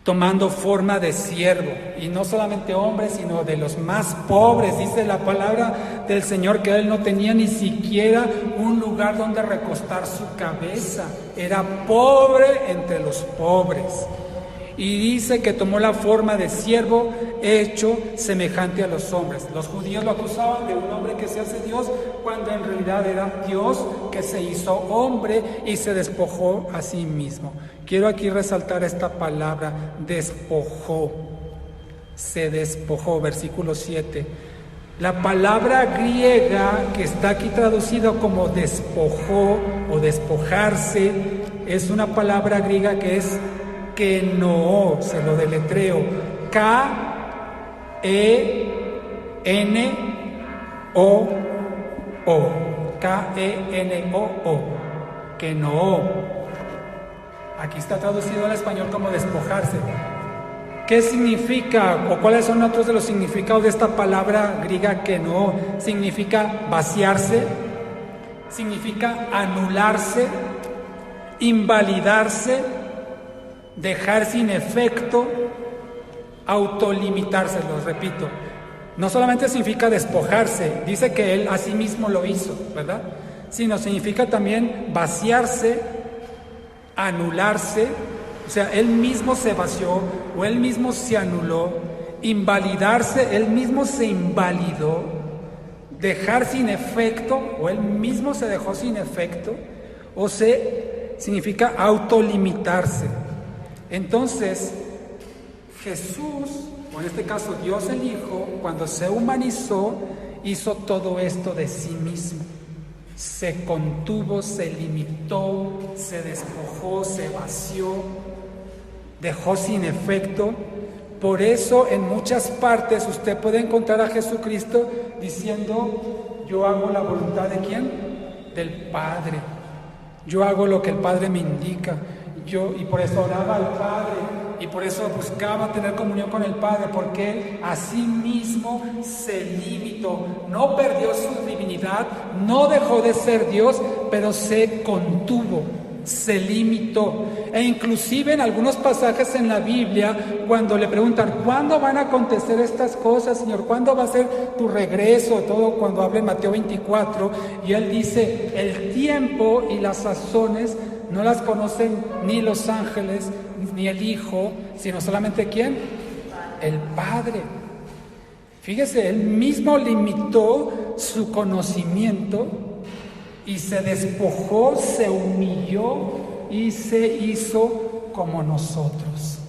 tomando forma de siervo, y no solamente hombre, sino de los más pobres. Dice la palabra del Señor que él no tenía ni siquiera un lugar donde recostar su cabeza, era pobre entre los pobres. Y dice que tomó la forma de siervo hecho semejante a los hombres. Los judíos lo acusaban de un hombre que se hace Dios, cuando en realidad era Dios que se hizo hombre y se despojó a sí mismo. Quiero aquí resaltar esta palabra, despojó. Se despojó, versículo 7. La palabra griega que está aquí traducida como despojó o despojarse es una palabra griega que es kenoo, se lo deletreo, K-E-N-O-O, K-E-N-O-O, kenoo. Aquí está traducido al español como despojarse. ¿Qué significa o cuáles son otros de los significados de esta palabra griega kenoo? Significa vaciarse, significa anularse, invalidarse, dejar sin efecto, autolimitarse, los repito. No solamente significa despojarse, dice que él a sí mismo lo hizo, ¿verdad? Sino significa también vaciarse, anularse, o sea, él mismo se vació o él mismo se anuló, invalidarse, él mismo se invalidó, dejar sin efecto o él mismo se dejó sin efecto, o significa autolimitarse. Entonces, Jesús, o en este caso Dios el Hijo, cuando se humanizó, hizo todo esto de sí mismo. Se contuvo, se limitó, se despojó, se vació, dejó sin efecto. Por eso en muchas partes usted puede encontrar a Jesucristo diciendo: yo hago la voluntad ¿de quién? Del Padre. Yo hago lo que el Padre me indica. Y por eso oraba al Padre, y por eso buscaba tener comunión con el Padre, porque él a sí mismo se limitó, no perdió su divinidad, no dejó de ser Dios, pero se contuvo, se limitó. E inclusive en algunos pasajes en la Biblia, cuando le preguntan: ¿cuándo van a acontecer estas cosas, Señor? ¿Cuándo va a ser tu regreso? Todo cuando habla en Mateo 24, y él dice: el tiempo y las sazones no las conocen ni los ángeles, ni el Hijo, sino solamente ¿quién? El Padre. Fíjese, él mismo limitó su conocimiento y se despojó, se humilló y se hizo como nosotros.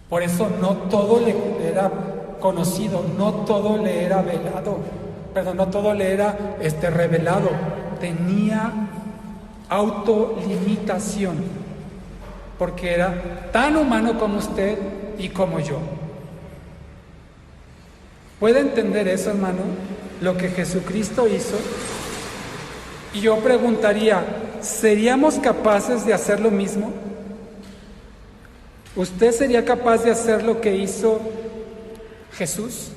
Por eso no todo le era conocido, no todo le era no todo le era revelado. Tenía autolimitación, porque era tan humano como usted y como yo. ¿Puede entender eso, hermano? Lo que Jesucristo hizo. Y yo preguntaría: ¿seríamos capaces de hacer lo mismo? ¿Usted sería capaz de hacer lo que hizo Jesús?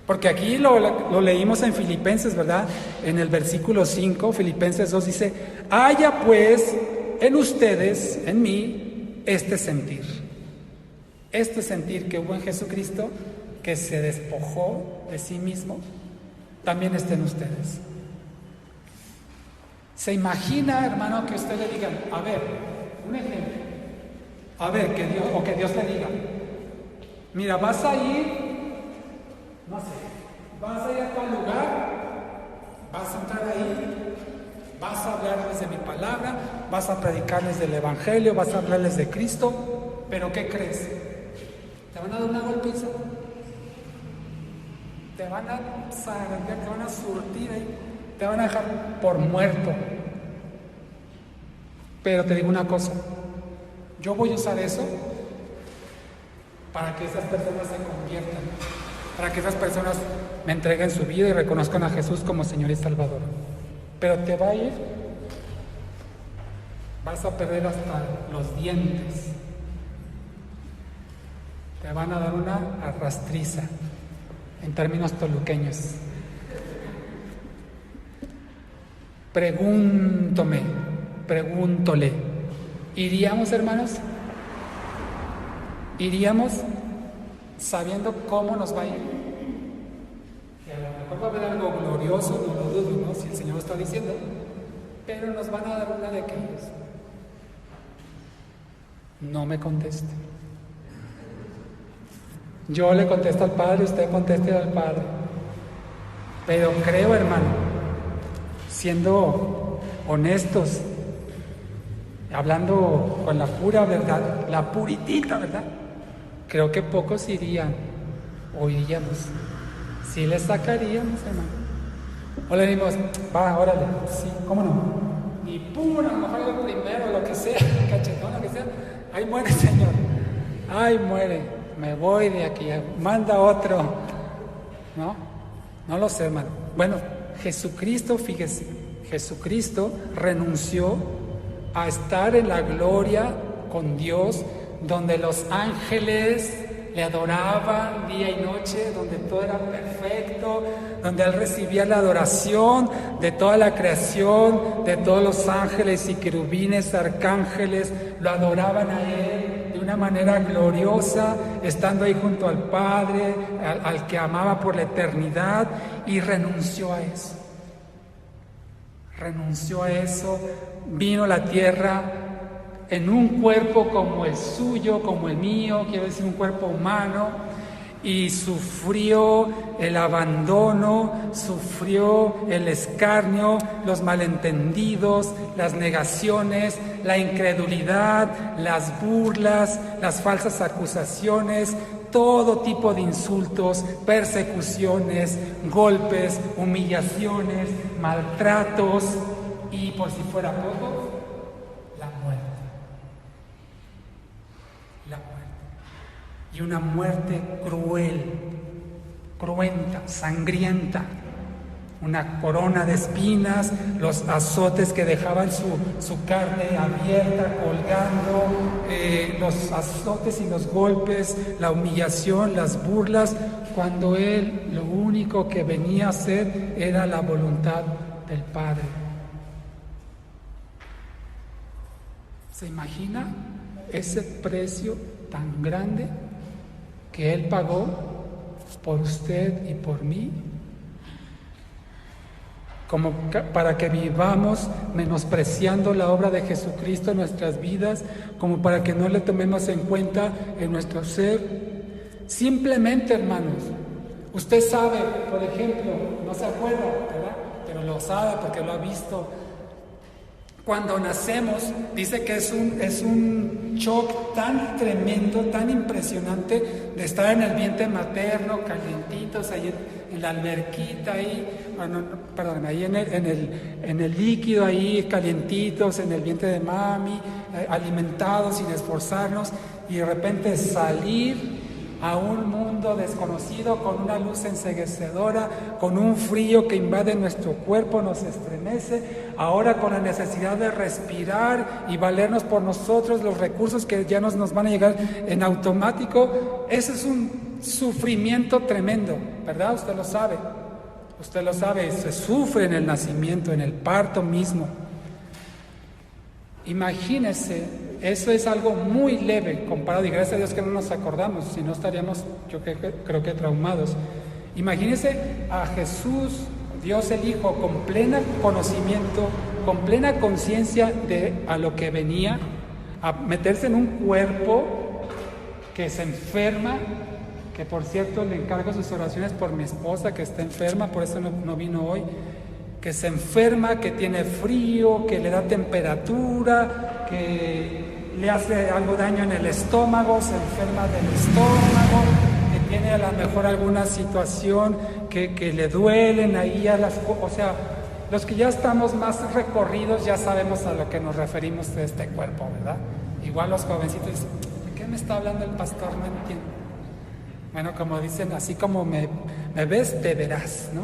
Porque aquí lo leímos en Filipenses, ¿verdad? En el versículo 5, Filipenses 2 dice: haya pues en ustedes, en mí, este sentir que hubo en Jesucristo, que se despojó de sí mismo, también esté en ustedes. ¿Se imagina, hermano, que usted le diga: a ver, un ejemplo, que Dios le diga: mira, vas a ir, no sé, vas a ir a tal lugar, vas a entrar ahí, vas a hablarles de mi palabra, vas a predicarles del Evangelio, vas a hablarles de Cristo, pero ¿qué crees? Te van a dar una golpiza, te van a zarandear, te van a surtir ahí, te van a dejar por muerto. Pero te digo una cosa: yo voy a usar eso para que esas personas se conviertan, para que esas personas me entreguen su vida y reconozcan a Jesús como Señor y Salvador. Pero te va a ir, vas a perder hasta los dientes, te van a dar una arrastriza, en términos toluqueños. Pregúntole, ¿iríamos, hermanos? iríamos sabiendo cómo nos va a ir. Que a lo mejor va a haber algo glorioso, no lo dudo, ¿no? Si el Señor lo está diciendo, pero nos van a dar una de aquellos. No me conteste. Yo le contesto al Padre, usted conteste al Padre. Pero creo, hermano, siendo honestos, hablando con la pura verdad, la puritita verdad, creo que pocos irían o iríamos. Sí le sacaríamos, hermano. O le dimos, va, órale, sí, ¿cómo no? Y pum, a lo mejor lo primero, lo que sea, cachetón, lo que sea, ahí muere, Señor. Ay, muere, me voy de aquí, manda otro. ¿No? No lo sé, hermano. Bueno, Jesucristo, fíjese, Jesucristo renunció a estar en la gloria con Dios, donde los ángeles le adoraban día y noche, donde todo era perfecto, donde Él recibía la adoración de toda la creación, de todos los ángeles y querubines, arcángeles, lo adoraban a Él de una manera gloriosa, estando ahí junto al Padre, al que amaba por la eternidad, y renunció a eso. Renunció a eso, vino a la tierra en un cuerpo como el suyo, como el mío, quiero decir un cuerpo humano, y sufrió el abandono, sufrió el escarnio, los malentendidos, las negaciones, la incredulidad, las burlas, las falsas acusaciones, todo tipo de insultos, persecuciones, golpes, humillaciones, maltratos y, por si fuera poco, la muerte. La muerte. Y una muerte cruel, cruenta, sangrienta. Una corona de espinas, los azotes que dejaban su carne abierta, colgando, los azotes y los golpes, la humillación, las burlas, cuando Él lo único que venía a hacer era la voluntad del Padre. ¿Se imagina ese precio tan grande que Él pagó por usted y por mí? Como para que vivamos menospreciando la obra de Jesucristo en nuestras vidas, como para que no le tomemos en cuenta en nuestro ser. Simplemente, hermanos, usted sabe, por ejemplo, no se acuerda, ¿verdad? Pero lo sabe porque lo ha visto. Cuando nacemos, dice que es un shock tan tremendo, tan impresionante de estar en el vientre materno, calientitos, ahí en la alberquita, ahí, bueno, perdón, ahí en el líquido, ahí calientitos, en el vientre de mami, alimentados sin esforzarnos, y de repente salir a un mundo desconocido con una luz enceguecedora, con un frío que invade nuestro cuerpo, nos estremece, ahora con la necesidad de respirar y valernos por nosotros los recursos que ya nos van a llegar en automático. Ese es un sufrimiento tremendo, ¿verdad? Usted lo sabe, se sufre en el nacimiento, en el parto mismo. Imagínese. Eso es algo muy leve comparado, y gracias a Dios que no nos acordamos, si no estaríamos, yo creo que traumados. Imagínense a Jesús, Dios el Hijo, con pleno conocimiento, con plena conciencia de a lo que venía, a meterse en un cuerpo que se enferma, que por cierto le encargo sus oraciones por mi esposa que está enferma, por eso no vino hoy, que se enferma, que tiene frío, que le da temperatura, que le hace algo daño en el estómago, se enferma del estómago, que tiene a lo mejor alguna situación que le duelen ahí o sea, los que ya estamos más recorridos ya sabemos a lo que nos referimos de este cuerpo, ¿verdad? Igual los jovencitos dicen, ¿de qué me está hablando el pastor? No entiendo. Bueno, como dicen, así como me ves, te verás, ¿no?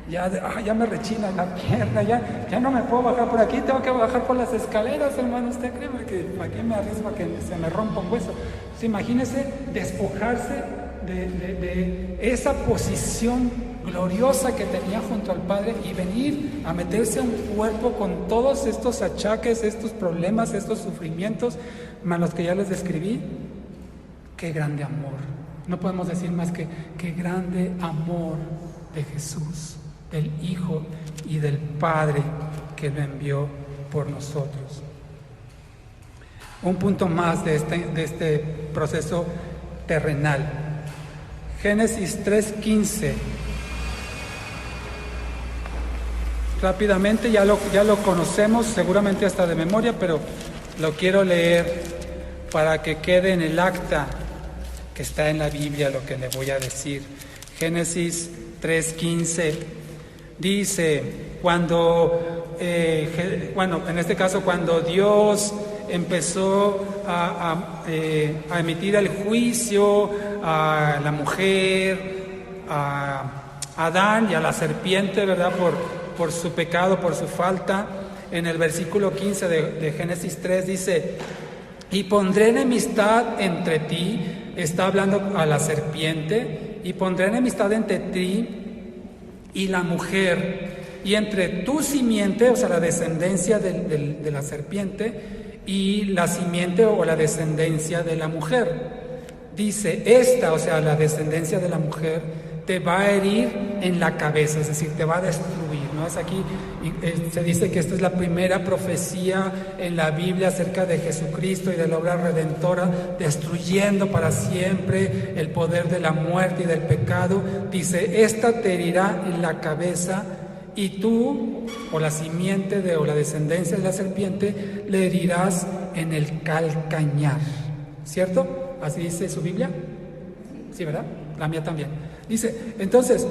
Ya me rechina la pierna, ya no me puedo bajar por aquí, tengo que bajar por las escaleras, hermano. ¿Usted cree que aquí me arriesgo a que se me rompa un hueso? Entonces, imagínese despojarse de esa posición gloriosa que tenía junto al Padre y venir a meterse a un cuerpo con todos estos achaques, estos problemas, estos sufrimientos, más los que ya les describí. Qué grande amor. No podemos decir más que qué grande amor de Jesús, del Hijo y del Padre que lo envió por nosotros. Un punto más de este proceso terrenal. Génesis 3:15. Rápidamente, ya lo conocemos, seguramente hasta de memoria, pero lo quiero leer para que quede en el acta que está en la Biblia lo que le voy a decir. Génesis 3:15 dice, en este caso, cuando Dios empezó a emitir el juicio a la mujer, a Adán y a la serpiente, ¿verdad? Por su pecado, por su falta, en el versículo 15 de Génesis 3 dice, y pondré enemistad entre ti, está hablando a la serpiente, y pondré enemistad entre ti y la mujer, y entre tu simiente, o sea, la descendencia de la serpiente, y la simiente o la descendencia de la mujer. Dice, o sea, la descendencia de la mujer, te va a herir en la cabeza, es decir, te va a destruir, ¿no? Es aquí, se dice que esta es la primera profecía en la Biblia acerca de Jesucristo y de la obra redentora, destruyendo para siempre el poder de la muerte y del pecado. Dice, esta te herirá en la cabeza y tú, o la simiente o la descendencia de la serpiente, le herirás en el calcañar. ¿Cierto? ¿Así dice su Biblia? Sí, ¿verdad? La mía también. Dice, entonces,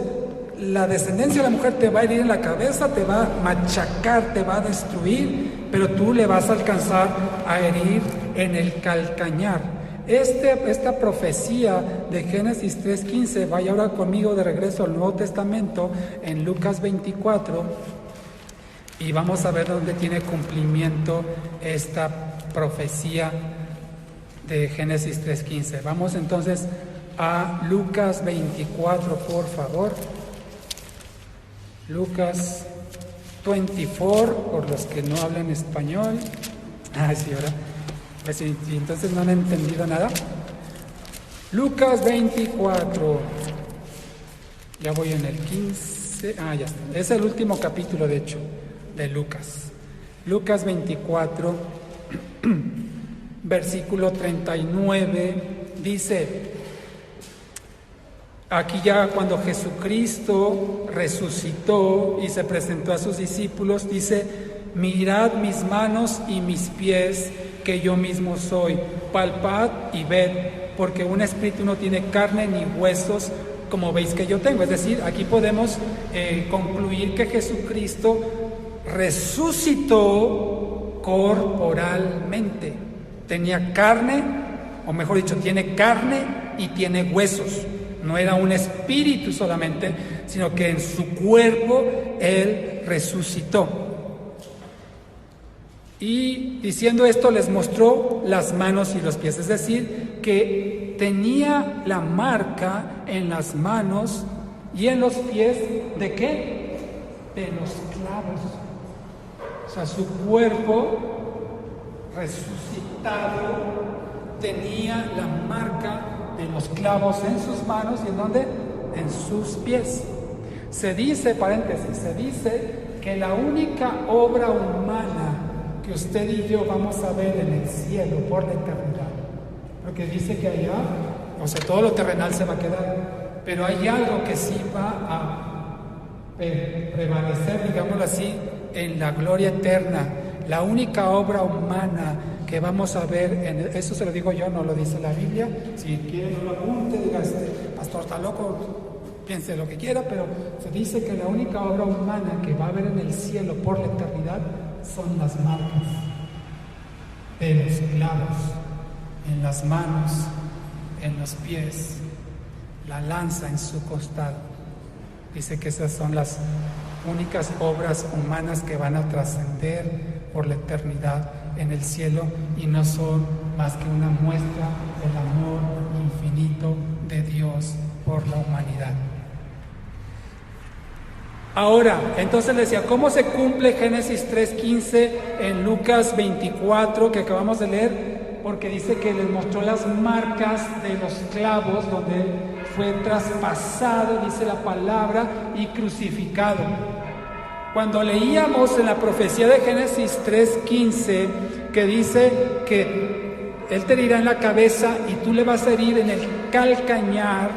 la descendencia de la mujer te va a herir en la cabeza, te va a machacar, te va a destruir, pero tú le vas a alcanzar a herir en el calcañar. Esta profecía de Génesis 3:15, vaya ahora conmigo de regreso al Nuevo Testamento, en Lucas 24, y vamos a ver dónde tiene cumplimiento esta profecía de Génesis 3:15. Vamos entonces a Lucas 24, por favor. Lucas 24, por los que no hablan español. Sí, ¿verdad? Pues, y entonces no han entendido nada. Lucas 24. Ya voy en el 15. Ya está. Es el último capítulo, de hecho, de Lucas. Lucas 24, versículo 39, dice... Aquí ya cuando Jesucristo resucitó y se presentó a sus discípulos, dice, mirad mis manos y mis pies, que yo mismo soy, palpad y ved, porque un espíritu no tiene carne ni huesos, como veis que yo tengo. Es decir, aquí podemos concluir que Jesucristo resucitó corporalmente. Tenía carne, o mejor dicho, tiene carne y tiene huesos. No era un espíritu solamente, sino que en su cuerpo Él resucitó. Y diciendo esto les mostró las manos y los pies, es decir, que tenía la marca en las manos y en los pies, ¿de qué? De los clavos. O sea, su cuerpo resucitado tenía la marca de los clavos en sus manos y ¿en dónde? En sus pies. Se dice, paréntesis, se dice que la única obra humana que usted y yo vamos a ver en el cielo por la eternidad, porque dice que allá, o sea, todo lo terrenal se va a quedar, pero hay algo que sí va a prevalecer, digámoslo así, en la gloria eterna. La única obra humana que vamos a ver, eso se lo digo yo, no lo dice la Biblia. Si quiere no lo apunte, diga, pastor está loco, piense lo que quiera, pero se dice que la única obra humana que va a haber en el cielo por la eternidad son las marcas de los clavos en las manos, en los pies, la lanza en su costado. Dice que esas son las únicas obras humanas que van a trascender por la eternidad en el cielo y no son más que una muestra del amor infinito de Dios por la humanidad. Ahora, entonces le decía, ¿cómo se cumple Génesis 3:15 en Lucas 24 que acabamos de leer? porque dice que les mostró las marcas de los clavos donde fue traspasado, dice la palabra, y crucificado. Cuando leíamos en la profecía de Génesis 3:15, que dice que Él te herirá en la cabeza y tú le vas a herir en el calcañar.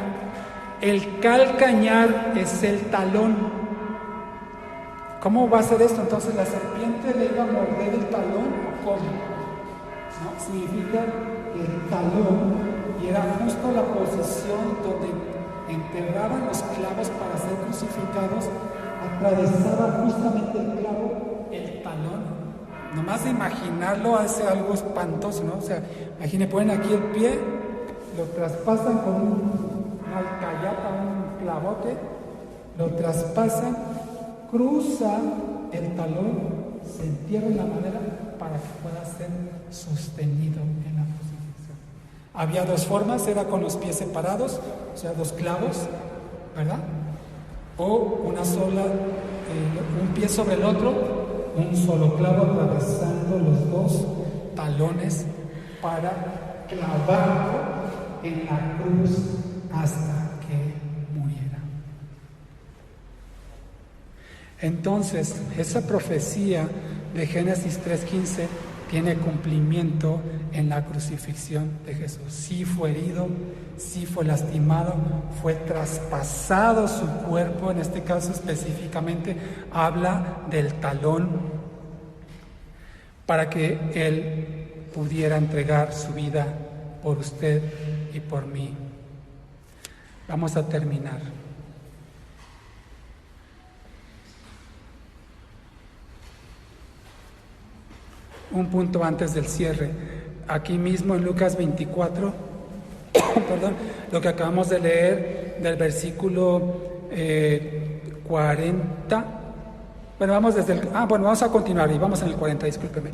El calcañar es el talón. ¿Cómo va a ser esto? Entonces, ¿la serpiente le iba a morder el talón o cómo? ¿No? Significa que el talón, y era justo la posición donde enterraban los clavos para ser crucificados, atravesaba justamente el clavo, el talón. Nomás de imaginarlo hace algo espantoso, ¿no? O sea, imaginen, ponen aquí el pie, lo traspasan con una alcayata, un clavote, lo traspasan, cruza el talón, se entierra en la madera para que pueda ser sostenido en la crucifixión. Había dos formas, era con los pies separados, o sea, dos clavos, ¿verdad? O una sola, un pie sobre el otro, un solo clavo atravesando los dos talones para clavarlo en la cruz hasta que muriera. Entonces, esa profecía de Génesis 3:15 tiene cumplimiento en la crucifixión de Jesús. Sí fue herido, sí fue lastimado, fue traspasado su cuerpo, en este caso específicamente habla del talón, para que Él pudiera entregar su vida por usted y por mí. Vamos a terminar. Un punto antes del cierre. Aquí mismo en Lucas 24, perdón, lo que acabamos de leer del versículo 40. Bueno, vamos a continuar y vamos en el 40, discúlpeme.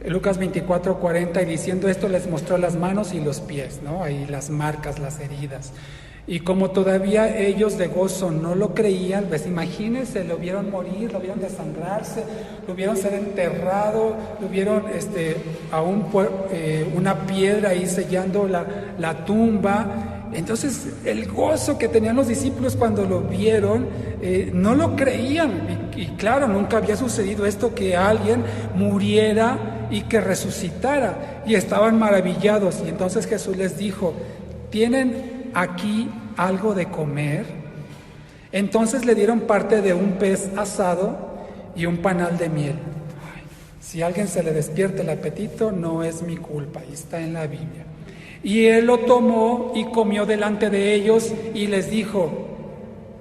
Lucas 24, 40, y diciendo esto les mostró las manos y los pies, ¿no? Ahí las marcas, las heridas. Y como todavía ellos de gozo no lo creían, pues imagínense, lo vieron morir, lo vieron desangrarse, lo vieron ser enterrado, lo vieron una piedra ahí sellando la tumba. Entonces el gozo que tenían los discípulos cuando lo vieron, no lo creían. Y claro, nunca había sucedido esto, que alguien muriera y que resucitara. Y estaban maravillados. Y entonces Jesús les dijo: ¿tienen aquí algo de comer? Entonces le dieron parte de un pez asado y un panal de miel. Si a alguien se le despierta el apetito, no es mi culpa, ahí está en la Biblia. Y él lo tomó y comió delante de ellos y les dijo: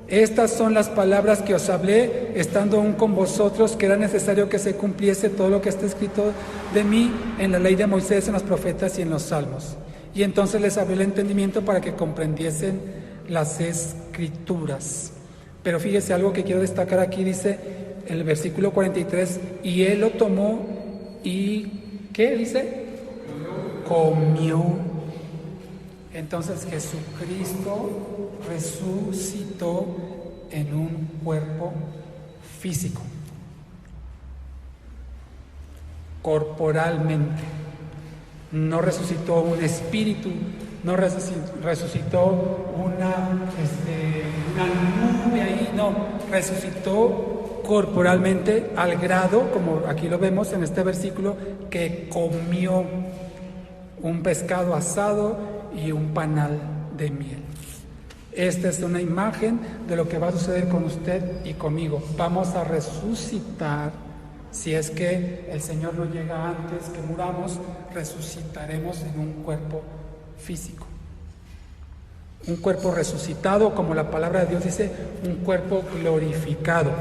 estas son las palabras que os hablé estando aún con vosotros, que era necesario que se cumpliese todo lo que está escrito de mí en la ley de Moisés, en los profetas y en los salmos. Y entonces les abrió el entendimiento para que comprendiesen las escrituras. Pero fíjese, algo que quiero destacar aquí, dice el versículo 43, y él lo tomó y, ¿qué dice? Comió. Entonces Jesucristo resucitó en un cuerpo físico, corporalmente. No resucitó un espíritu, no resucitó una nube ahí, no, resucitó corporalmente al grado, como aquí lo vemos en este versículo, que comió un pescado asado y un panal de miel. Esta es una imagen de lo que va a suceder con usted y conmigo. Vamos a resucitar. Si es que el Señor no llega antes que muramos, resucitaremos en un cuerpo físico. Un cuerpo resucitado, como la palabra de Dios dice, un cuerpo glorificado.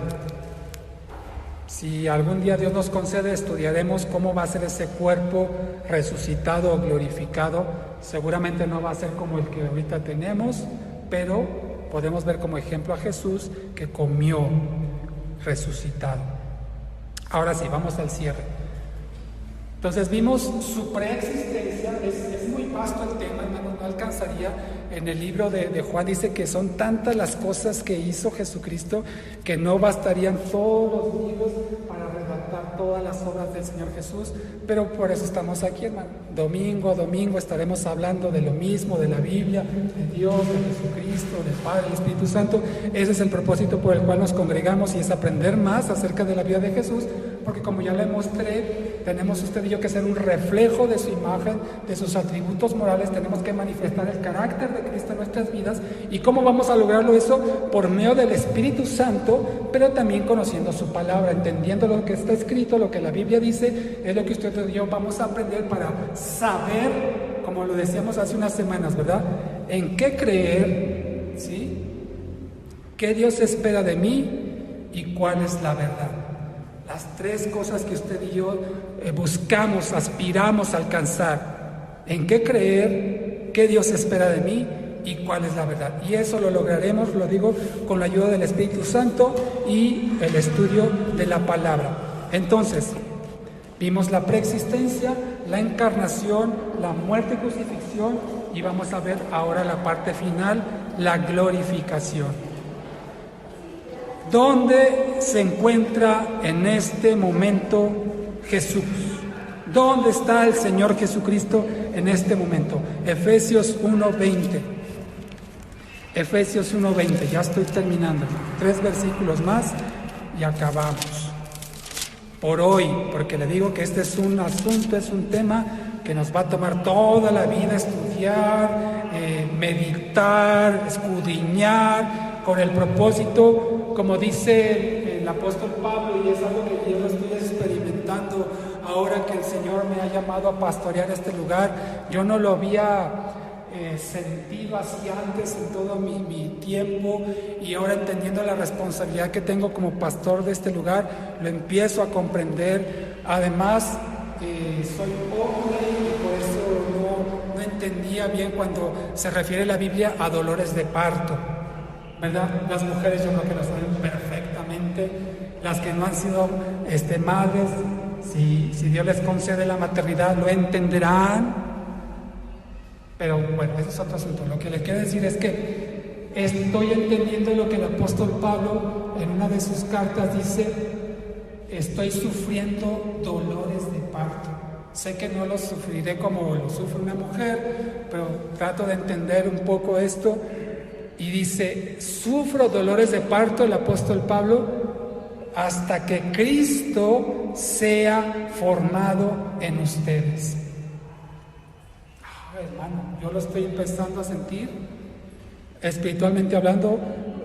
Si algún día Dios nos concede, estudiaremos cómo va a ser ese cuerpo resucitado o glorificado. Seguramente no va a ser como el que ahorita tenemos, pero podemos ver como ejemplo a Jesús, que comió resucitado. Ahora sí, vamos al cierre. Entonces vimos su preexistencia, es muy vasto el tema, no alcanzaría. En el libro de Juan dice que son tantas las cosas que hizo Jesucristo que no bastarían todos los libros para redactar todas las obras del Señor Jesús, pero por eso estamos aquí, hermano. Domingo a domingo estaremos hablando de lo mismo, de la Biblia, de Dios, de Jesucristo, del Padre, del Espíritu Santo. Ese es el propósito por el cual nos congregamos, y es aprender más acerca de la vida de Jesús, porque como ya le mostré, tenemos usted y yo que ser un reflejo de su imagen, de sus atributos morales. Tenemos que manifestar el carácter de Cristo en nuestras vidas. ¿Y cómo vamos a lograrlo eso? Por medio del Espíritu Santo, pero también conociendo su palabra, entendiendo lo que está escrito, lo que la Biblia dice. Es lo que usted y yo vamos a aprender para saber, como lo decíamos hace unas semanas, ¿verdad?, en qué creer, ¿sí?, qué Dios espera de mí y cuál es la verdad. Las tres cosas que usted y yo buscamos, aspiramos a alcanzar: en qué creer, qué Dios espera de mí y cuál es la verdad. Y eso lo lograremos, lo digo, con la ayuda del Espíritu Santo y el estudio de la palabra. Entonces, vimos la preexistencia, la encarnación, la muerte y crucifixión, y vamos a ver ahora la parte final, la glorificación. ¿Dónde se encuentra en este momento Jesús? ¿Dónde está el Señor Jesucristo en este momento? Efesios 1:20. Efesios 1:20, ya estoy terminando. 3 versículos más y acabamos. Por hoy, porque le digo que este es un asunto, es un tema que nos va a tomar toda la vida estudiar, meditar, escudriñar, con el propósito, como dice el apóstol Pablo, y es algo que yo lo estoy experimentando ahora que el Señor me ha llamado a pastorear este lugar. Yo no lo había sentido así antes en todo mi tiempo, y ahora, entendiendo la responsabilidad que tengo como pastor de este lugar, lo empiezo a comprender. Además, soy hombre y por eso no entendía bien cuando se refiere la Biblia a dolores de parto, ¿verdad? Las mujeres yo creo que lo saben perfectamente, las que no han sido madres, si Dios les concede la maternidad, lo entenderán. Pero bueno, ese es otro asunto. Lo que le quiero decir es que estoy entendiendo lo que el apóstol Pablo en una de sus cartas dice: estoy sufriendo dolores de parto. Sé que no los sufriré como lo sufre una mujer, pero trato de entender un poco esto. Y dice: sufro dolores de parto, el apóstol Pablo, hasta que Cristo sea formado en ustedes. Hermano, yo lo estoy empezando a sentir, espiritualmente hablando.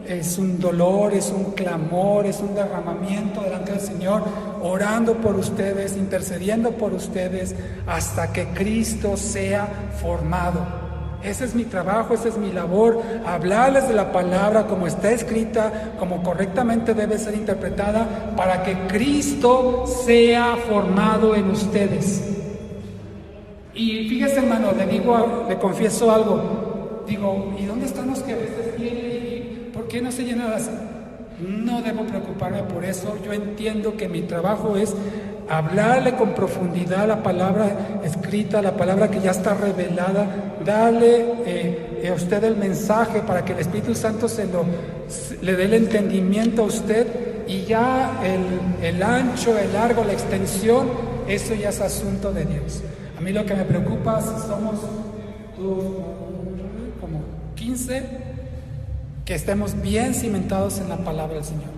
Es un dolor, es un clamor, es un derramamiento delante del Señor, orando por ustedes, intercediendo por ustedes, hasta que Cristo sea formado. Ese es mi trabajo, esa es mi labor, hablarles de la palabra como está escrita, como correctamente debe ser interpretada, para que Cristo sea formado en ustedes. Y fíjese, hermano, le confieso algo. Digo, ¿y dónde están los que a veces vienen y por qué no se llenan así? No debo preocuparme por eso. Yo entiendo que mi trabajo es hablarle con profundidad la palabra escrita, la palabra que ya está revelada, darle a usted el mensaje para que el Espíritu Santo le dé el entendimiento a usted, y ya el ancho, el largo, la extensión, eso ya es asunto de Dios. A mí lo que me preocupa, si somos como 15, que estemos bien cimentados en la palabra del Señor.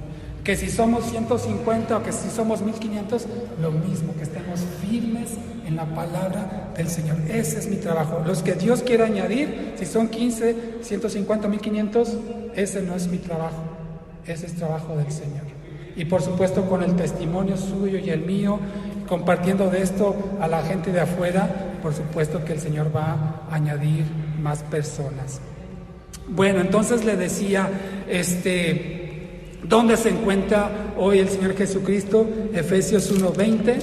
Que si somos 150 o que si somos 1500, lo mismo, que estemos firmes en la palabra del Señor. Ese es mi trabajo. Los que Dios quiera añadir, si son 15, 150, 1500, ese no es mi trabajo. Ese es trabajo del Señor. Y por supuesto, con el testimonio suyo y el mío, compartiendo de esto a la gente de afuera, por supuesto que el Señor va a añadir más personas. Bueno, entonces le decía, ¿dónde se encuentra hoy el Señor Jesucristo? Efesios 1:20.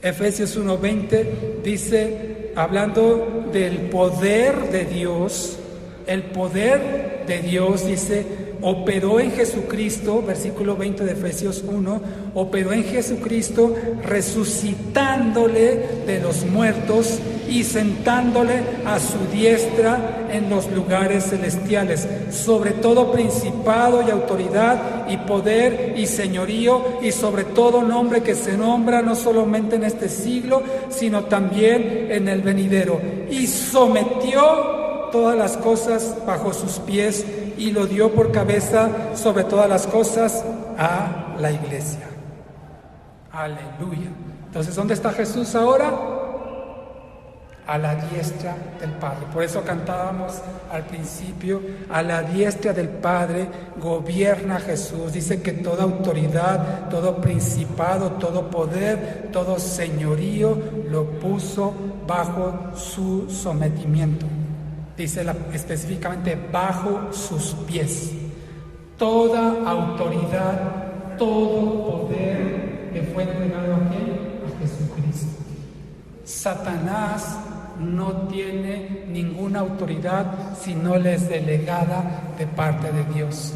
Efesios 1:20 dice, hablando del poder de Dios, el poder de Dios, dice operó en Jesucristo, versículo 20 de Efesios 1, operó en Jesucristo resucitándole de los muertos y sentándole a su diestra en los lugares celestiales, sobre todo principado y autoridad y poder y señorío y sobre todo nombre que se nombra no solamente en este siglo, sino también en el venidero. Y sometió todas las cosas bajo sus pies y lo dio por cabeza sobre todas las cosas a la iglesia. Aleluya. Entonces, ¿dónde está Jesús ahora? A la diestra del Padre. Por eso cantábamos al principio, a la diestra del Padre gobierna Jesús. Dice que toda autoridad, todo principado, todo poder, todo señorío lo puso bajo su sometimiento. Dice específicamente bajo sus pies. Toda autoridad, todo poder le fue entregado a quién? A Jesucristo. Satanás no tiene ninguna autoridad si no le es delegada de parte de Dios.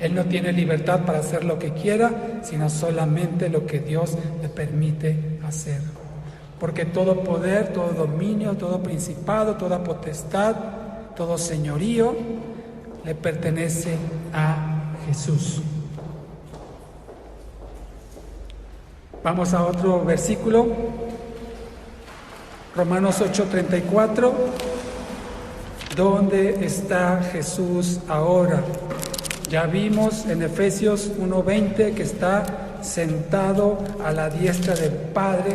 Él no tiene libertad para hacer lo que quiera, sino solamente lo que Dios le permite hacer. Porque todo poder, todo dominio, todo principado, toda potestad, todo señorío le pertenece a Jesús. Vamos a otro versículo. Romanos 8:34, ¿dónde está Jesús ahora? Ya vimos en Efesios 1:20 que está sentado a la diestra del Padre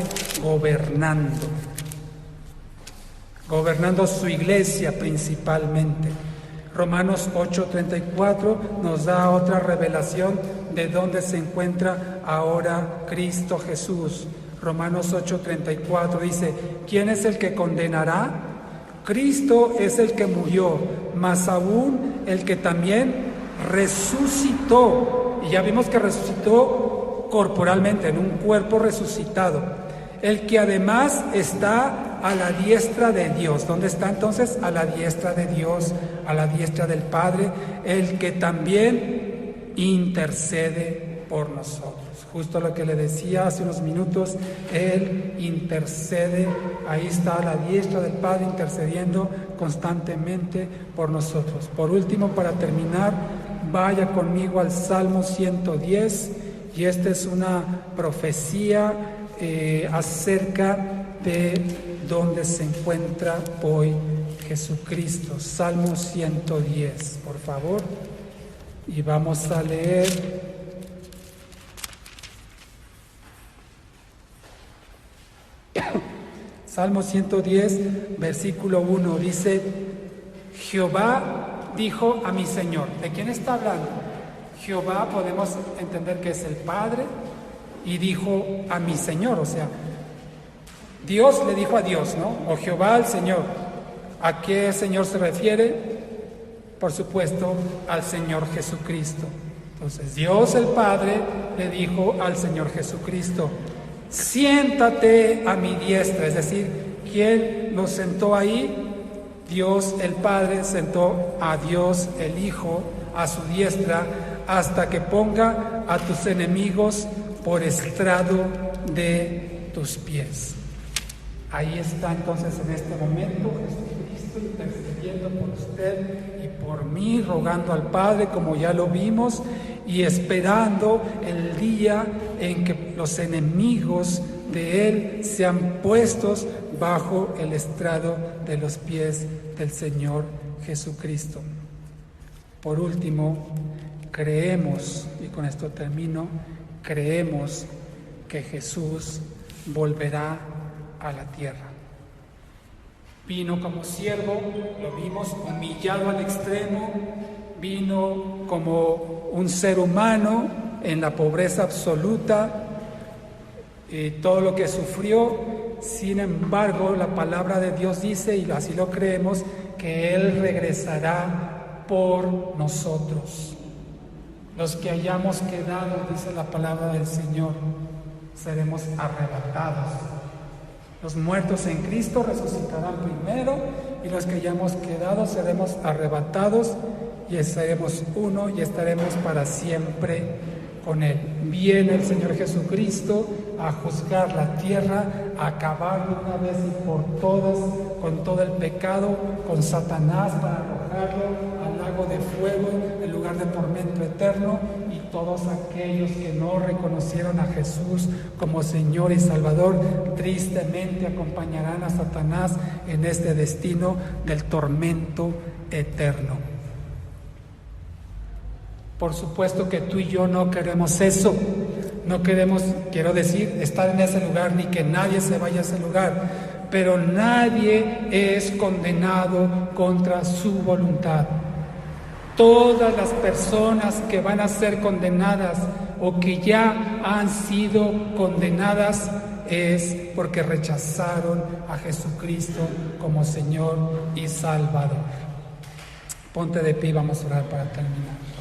gobernando su iglesia principalmente. Romanos 8:34 nos da otra revelación de dónde se encuentra ahora Cristo Jesús. Romanos 8:34 dice, ¿quién es el que condenará? Cristo es el que murió, más aún el que también resucitó. Y ya vimos que resucitó corporalmente, en un cuerpo resucitado. El que además está a la diestra de Dios. ¿Dónde está entonces? A la diestra de Dios, a la diestra del Padre. El que también intercede por nosotros. Justo lo que le decía hace unos minutos, Él intercede, ahí está a la diestra del Padre intercediendo constantemente por nosotros. Por último, para terminar, vaya conmigo al Salmo 110, y esta es una profecía acerca de dónde se encuentra hoy Jesucristo. Salmo 110, por favor, y vamos a leer Salmo 110, versículo 1, dice, Jehová dijo a mi Señor. ¿De quién está hablando? Jehová podemos entender que es el Padre, y dijo a mi Señor, o sea, Dios le dijo a Dios, ¿no? O Jehová al Señor. ¿A qué Señor se refiere? Por supuesto, al Señor Jesucristo. Entonces, Dios el Padre le dijo al Señor Jesucristo, siéntate a mi diestra, es decir, ¿quién lo sentó ahí? Dios el Padre sentó a Dios el Hijo a su diestra hasta que ponga a tus enemigos por estrado de tus pies. Ahí está entonces en este momento Jesucristo intercediendo por usted y por mí, rogando al Padre como ya lo vimos, y esperando el día en que los enemigos de Él sean puestos bajo el estrado de los pies del Señor Jesucristo. Por último, creemos, y con esto termino, creemos que Jesús volverá a la tierra. Vino como siervo, lo vimos, humillado al extremo, vino como un ser humano en la pobreza absoluta, todo lo que sufrió. Sin embargo, la palabra de Dios dice, y así lo creemos, que Él regresará por nosotros. Los que hayamos quedado, dice la palabra del Señor, seremos arrebatados. Los muertos en Cristo resucitarán primero, y los que hayamos quedado seremos arrebatados y seremos uno y estaremos para siempre con Él. Viene el Señor Jesucristo a juzgar la tierra, a acabar de una vez y por todas con todo el pecado, con Satanás, para arrojarlo al lago de fuego en lugar de tormento eterno, y todos aquellos que no reconocieron a Jesús como Señor y Salvador tristemente acompañarán a Satanás en este destino del tormento eterno. Por supuesto que tú y yo no queremos eso, no queremos, quiero decir, estar en ese lugar, ni que nadie se vaya a ese lugar, pero nadie es condenado contra su voluntad. Todas las personas que van a ser condenadas o que ya han sido condenadas es porque rechazaron a Jesucristo como Señor y Salvador. Ponte de pie, vamos a orar para terminar.